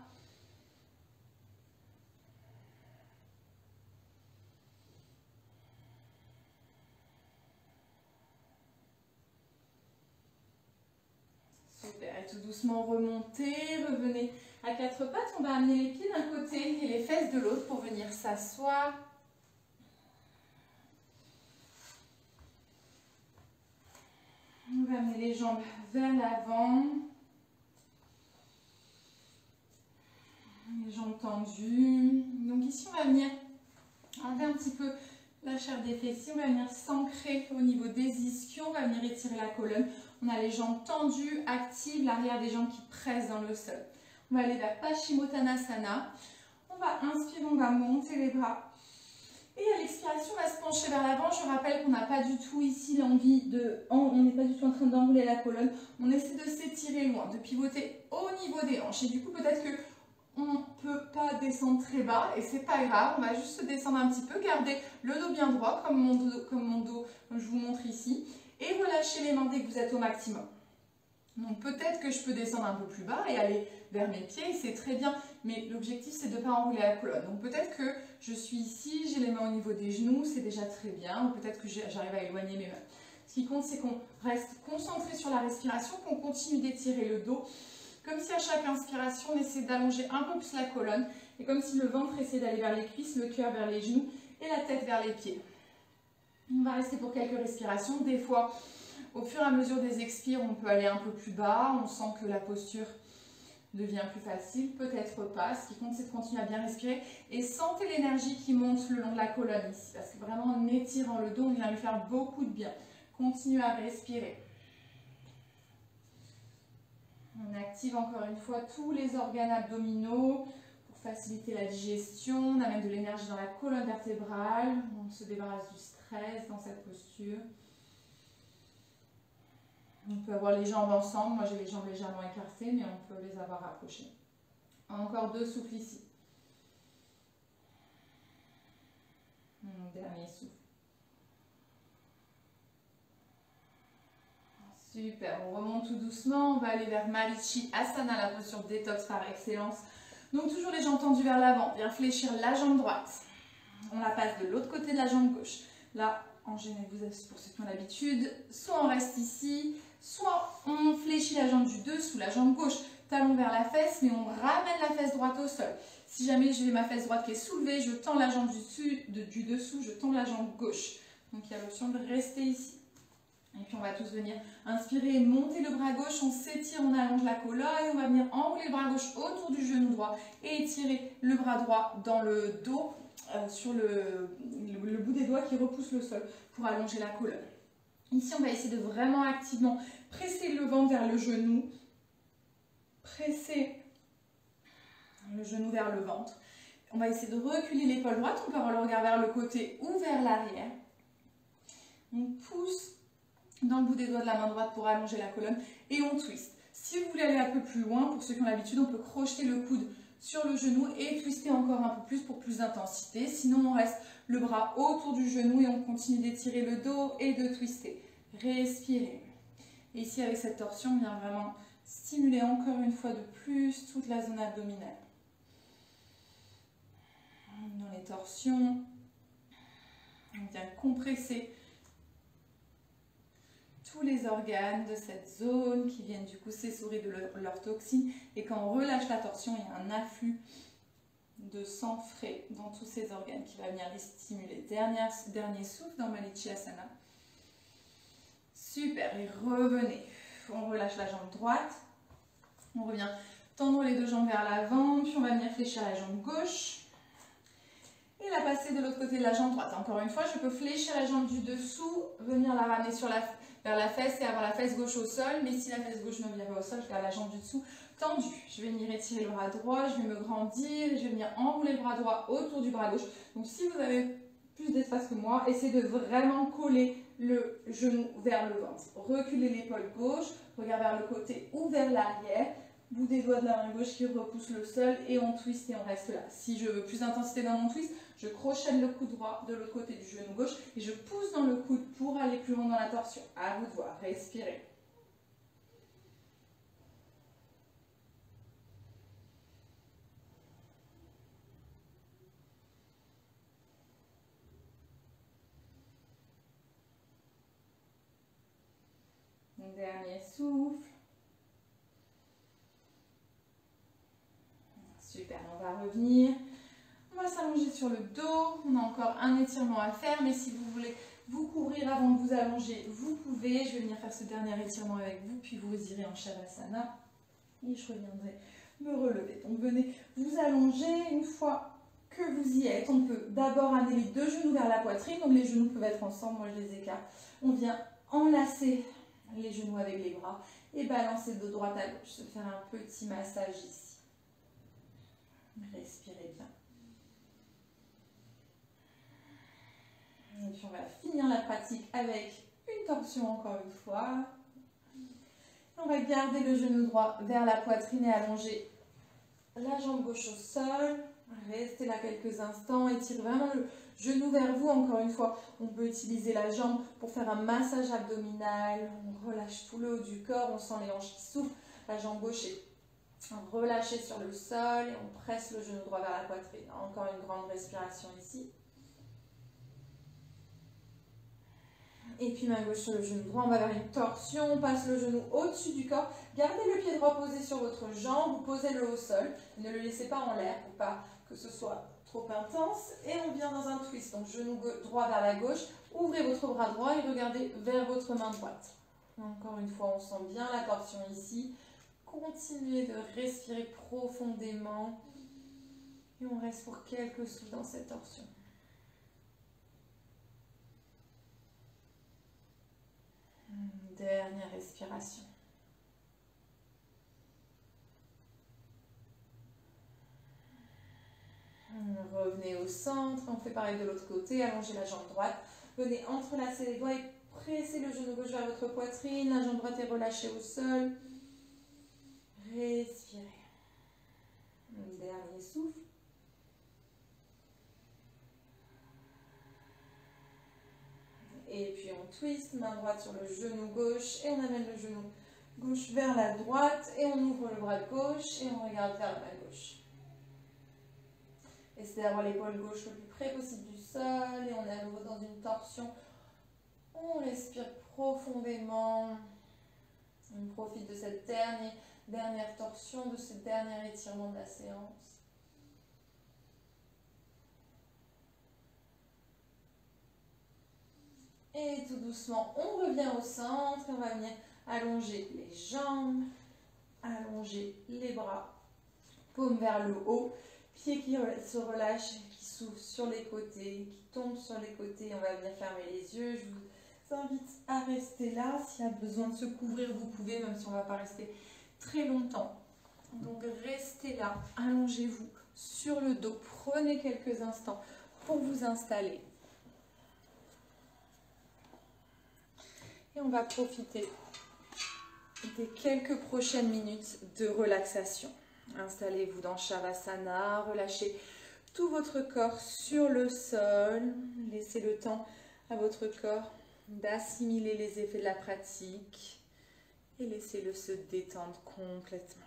Super, et tout doucement remontez, revenez à 4 pattes. On va amener les pieds d'un côté et les fesses de l'autre pour venir s'asseoir. On va amener les jambes vers l'avant. Les jambes tendues. Donc ici, on va venir enlever un petit peu la chair des fessiers. On va venir s'ancrer au niveau des ischions. On va venir étirer la colonne. On a les jambes tendues, actives, l'arrière des jambes qui pressent dans le sol. On va aller vers Paschimottanasana. On va inspirer, on va monter les bras. Et à l'expiration, on va se pencher vers l'avant. Je rappelle qu'on n'a pas du tout ici l'envie de... On n'est pas du tout en train d'enrouler la colonne. On essaie de s'étirer loin, de pivoter au niveau des hanches. Et du coup, peut-être qu'on ne peut pas descendre très bas. Et c'est pas grave, on va juste se descendre un petit peu. Garder le dos bien droit, comme mon dos, comme je vous montre ici. Et relâchez les mains dès que vous êtes au maximum. Donc peut-être que je peux descendre un peu plus bas et aller vers mes pieds, c'est très bien, mais l'objectif c'est de ne pas enrouler la colonne. Donc peut-être que je suis ici, j'ai les mains au niveau des genoux, c'est déjà très bien, ou peut-être que j'arrive à éloigner mes mains. Ce qui compte, c'est qu'on reste concentré sur la respiration, qu'on continue d'étirer le dos, comme si à chaque inspiration, on essaie d'allonger un peu plus la colonne, et comme si le ventre essayait d'aller vers les cuisses, le cœur vers les genoux, et la tête vers les pieds. On va rester pour quelques respirations, des fois... Au fur et à mesure des expires, on peut aller un peu plus bas, on sent que la posture devient plus facile, peut-être pas. Ce qui compte, c'est de continuer à bien respirer et sentez l'énergie qui monte le long de la colonne ici. Parce que vraiment, en étirant le dos, on vient lui faire beaucoup de bien. Continuez à respirer. On active encore une fois tous les organes abdominaux pour faciliter la digestion. On amène de l'énergie dans la colonne vertébrale. On se débarrasse du stress dans cette posture. On peut avoir les jambes ensemble, moi j'ai les jambes légèrement écartées, mais on peut les avoir rapprochées. Encore 2 souffles ici. Dernier souffle. Super, on remonte tout doucement, on va aller vers Marichi Asana, la posture détox par excellence. Donc toujours les jambes tendues vers l'avant, bien fléchir la jambe droite. On la passe de l'autre côté de la jambe gauche. Là, enchaînez-vous pour ceux qui ont l'habitude, soit on reste ici, soit on fléchit la jambe du dessous, la jambe gauche, talon vers la fesse, mais on ramène la fesse droite au sol. Si jamais j'ai ma fesse droite qui est soulevée, je tends la jambe du dessous, je tends la jambe gauche. Donc il y a l'option de rester ici. Et puis on va tous venir inspirer, monter le bras gauche, on s'étire, on allonge la colonne et on va venir enrouler le bras gauche autour du genou droit et étirer le bras droit dans le dos, sur le bout des doigts qui repousse le sol pour allonger la colonne. Ici, on va essayer de vraiment activement presser le ventre vers le genou. Presser le genou vers le ventre. On va essayer de reculer l'épaule droite. On peut avoir le regard vers le côté ou vers l'arrière. On pousse dans le bout des doigts de la main droite pour allonger la colonne et on twist. Si vous voulez aller un peu plus loin, pour ceux qui ont l'habitude, on peut crocheter le coude sur le genou et twister encore un peu plus pour plus d'intensité. Sinon, on reste le bras autour du genou et on continue d'étirer le dos et de twister. Respirez. Et ici, avec cette torsion, on vient vraiment stimuler encore une fois de plus toute la zone abdominale. Dans les torsions, on vient compresser tous les organes de cette zone qui viennent du coup s'essorer de leur toxine. Et quand on relâche la torsion, il y a un afflux de sang frais dans tous ces organes qui va venir les stimuler. Dernier souffle dans Marichi Asana. Super, et revenez. On relâche la jambe droite. On revient Tendre les deux jambes vers l'avant, puis on va venir fléchir la jambe gauche. Et la passer de l'autre côté de la jambe droite. Encore une fois, je peux fléchir la jambe du dessous, venir la ramener vers la fesse et avoir la fesse gauche au sol. Mais si la fesse gauche ne vient pas au sol, je garde la jambe du dessous tendue. Je vais venir étirer le bras droit, je vais me grandir et je vais venir enrouler le bras droit autour du bras gauche. Donc si vous avez plus d'espace que moi, essayez de vraiment coller le genou vers le ventre. Reculez l'épaule gauche, regard vers le côté ou vers l'arrière. Bout des doigts de la main gauche qui repousse le sol et on twist et on reste là. Si je veux plus d'intensité dans mon twist, je crochète le coude droit de l'autre côté du genou gauche et je pousse dans le coude pour aller plus loin dans la torsion. À vous de voir, respirez. Mon dernier souffle. Super, on va revenir. On va s'allonger sur le dos. On a encore un étirement à faire, mais si vous voulez vous couvrir avant de vous allonger, vous pouvez. Je vais venir faire ce dernier étirement avec vous, puis vous irez en Shavasana. Et je reviendrai me relever. Donc venez vous allonger. Une fois que vous y êtes, on peut d'abord amener les deux genoux vers la poitrine. Donc les genoux peuvent être ensemble, moi je les écarte. On vient enlacer les genoux avec les bras et balancer de droite à gauche. Se faire un petit massage ici. Respirez bien. Et puis on va finir la pratique avec une torsion encore une fois. On va garder le genou droit vers la poitrine et allonger la jambe gauche au sol. Restez là quelques instants. Étirez vraiment le genou vers vous. Encore une fois, on peut utiliser la jambe pour faire un massage abdominal. On relâche tout le haut du corps. On sent les hanches qui s'ouvrent. La jambe gauche est relâchée sur le sol. Et on presse le genou droit vers la poitrine. Encore une grande respiration ici. Et puis main gauche sur le genou droit, on va vers une torsion, on passe le genou au-dessus du corps. Gardez le pied droit posé sur votre jambe, vous posez le au sol. Ne le laissez pas en l'air pour pas que ce soit trop intense. Et on vient dans un twist, donc genou droit vers la gauche. Ouvrez votre bras droit et regardez vers votre main droite. Encore une fois, on sent bien la torsion ici. Continuez de respirer profondément. Et on reste pour quelques souffles dans cette torsion. Dernière respiration. Revenez au centre, on fait pareil de l'autre côté, allongez la jambe droite. Venez entrelacer les doigts et pressez le genou gauche vers votre poitrine, la jambe droite est relâchée au sol. Respirez. Dernier souffle. Et puis on twist, main droite sur le genou gauche et on amène le genou gauche vers la droite et on ouvre le bras gauche et on regarde vers la main gauche. Essayez d'avoir l'épaule gauche le plus près possible du sol et on est à nouveau dans une torsion. On respire profondément. On profite de cette dernière torsion, de ce dernier étirement de la séance. Et tout doucement, on revient au centre. On va venir allonger les jambes, allonger les bras, paume vers le haut, pieds qui se relâchent, qui s'ouvrent sur les côtés, qui tombent sur les côtés. On va venir fermer les yeux. Je vous invite à rester là. S'il y a besoin de se couvrir, vous pouvez, même si on ne va pas rester très longtemps. Donc restez là, allongez-vous sur le dos. Prenez quelques instants pour vous installer. Et on va profiter des quelques prochaines minutes de relaxation. Installez-vous dans Shavasana, relâchez tout votre corps sur le sol. Laissez le temps à votre corps d'assimiler les effets de la pratique et laissez-le se détendre complètement.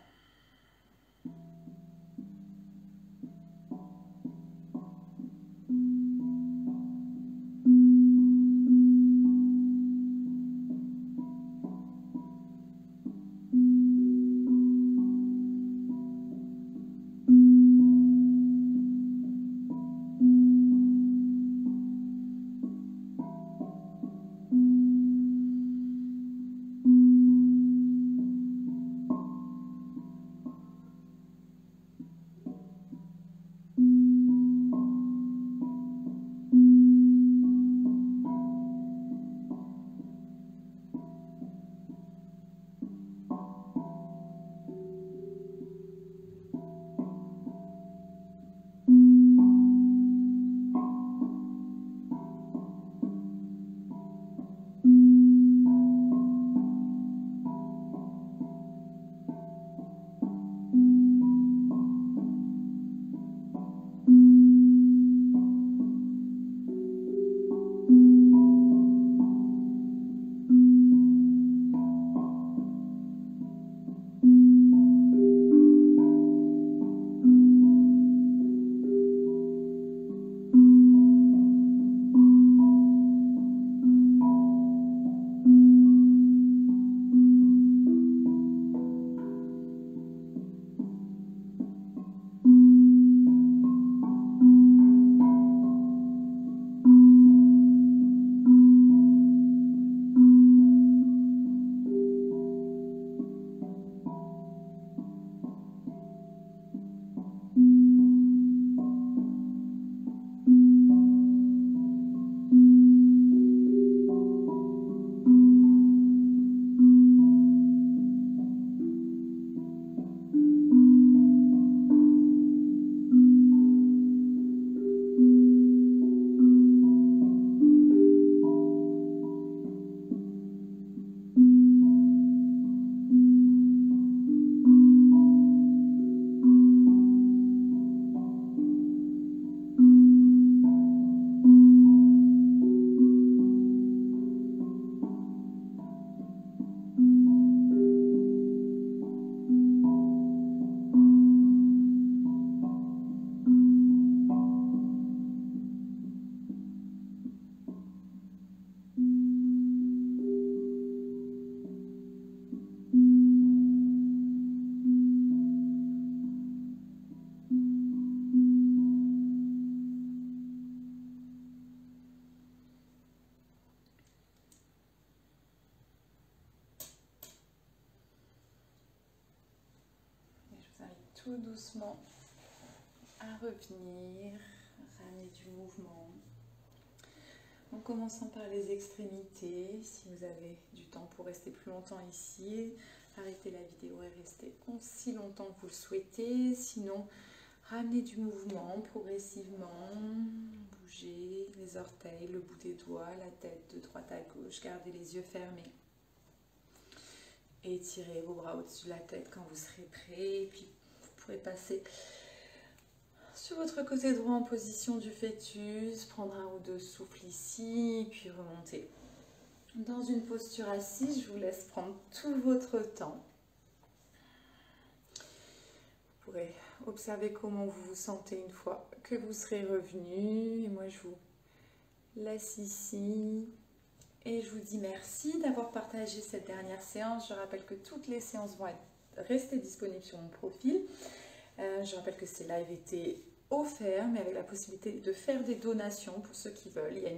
tout doucement à revenir, ramener du mouvement. En commençant par les extrémités, si vous avez du temps pour rester plus longtemps ici, arrêtez la vidéo et restez aussi longtemps que vous le souhaitez. Sinon, ramenez du mouvement progressivement, bougez les orteils, le bout des doigts, la tête de droite à gauche, gardez les yeux fermés. Étirez vos bras au-dessus de la tête quand vous serez prêt. Et puis, vous pourrez passer sur votre côté droit en position du fœtus, prendre un ou deux souffles ici, puis remonter dans une posture assise. Je vous laisse prendre tout votre temps. Vous pourrez observer comment vous vous sentez une fois que vous serez revenu. Et moi, je vous laisse ici. Et je vous dis merci d'avoir partagé cette dernière séance. Je rappelle que toutes les séances vont rester disponibles sur mon profil. Je rappelle que ces lives étaient offerts, mais avec la possibilité de faire des donations pour ceux qui veulent. Il y a une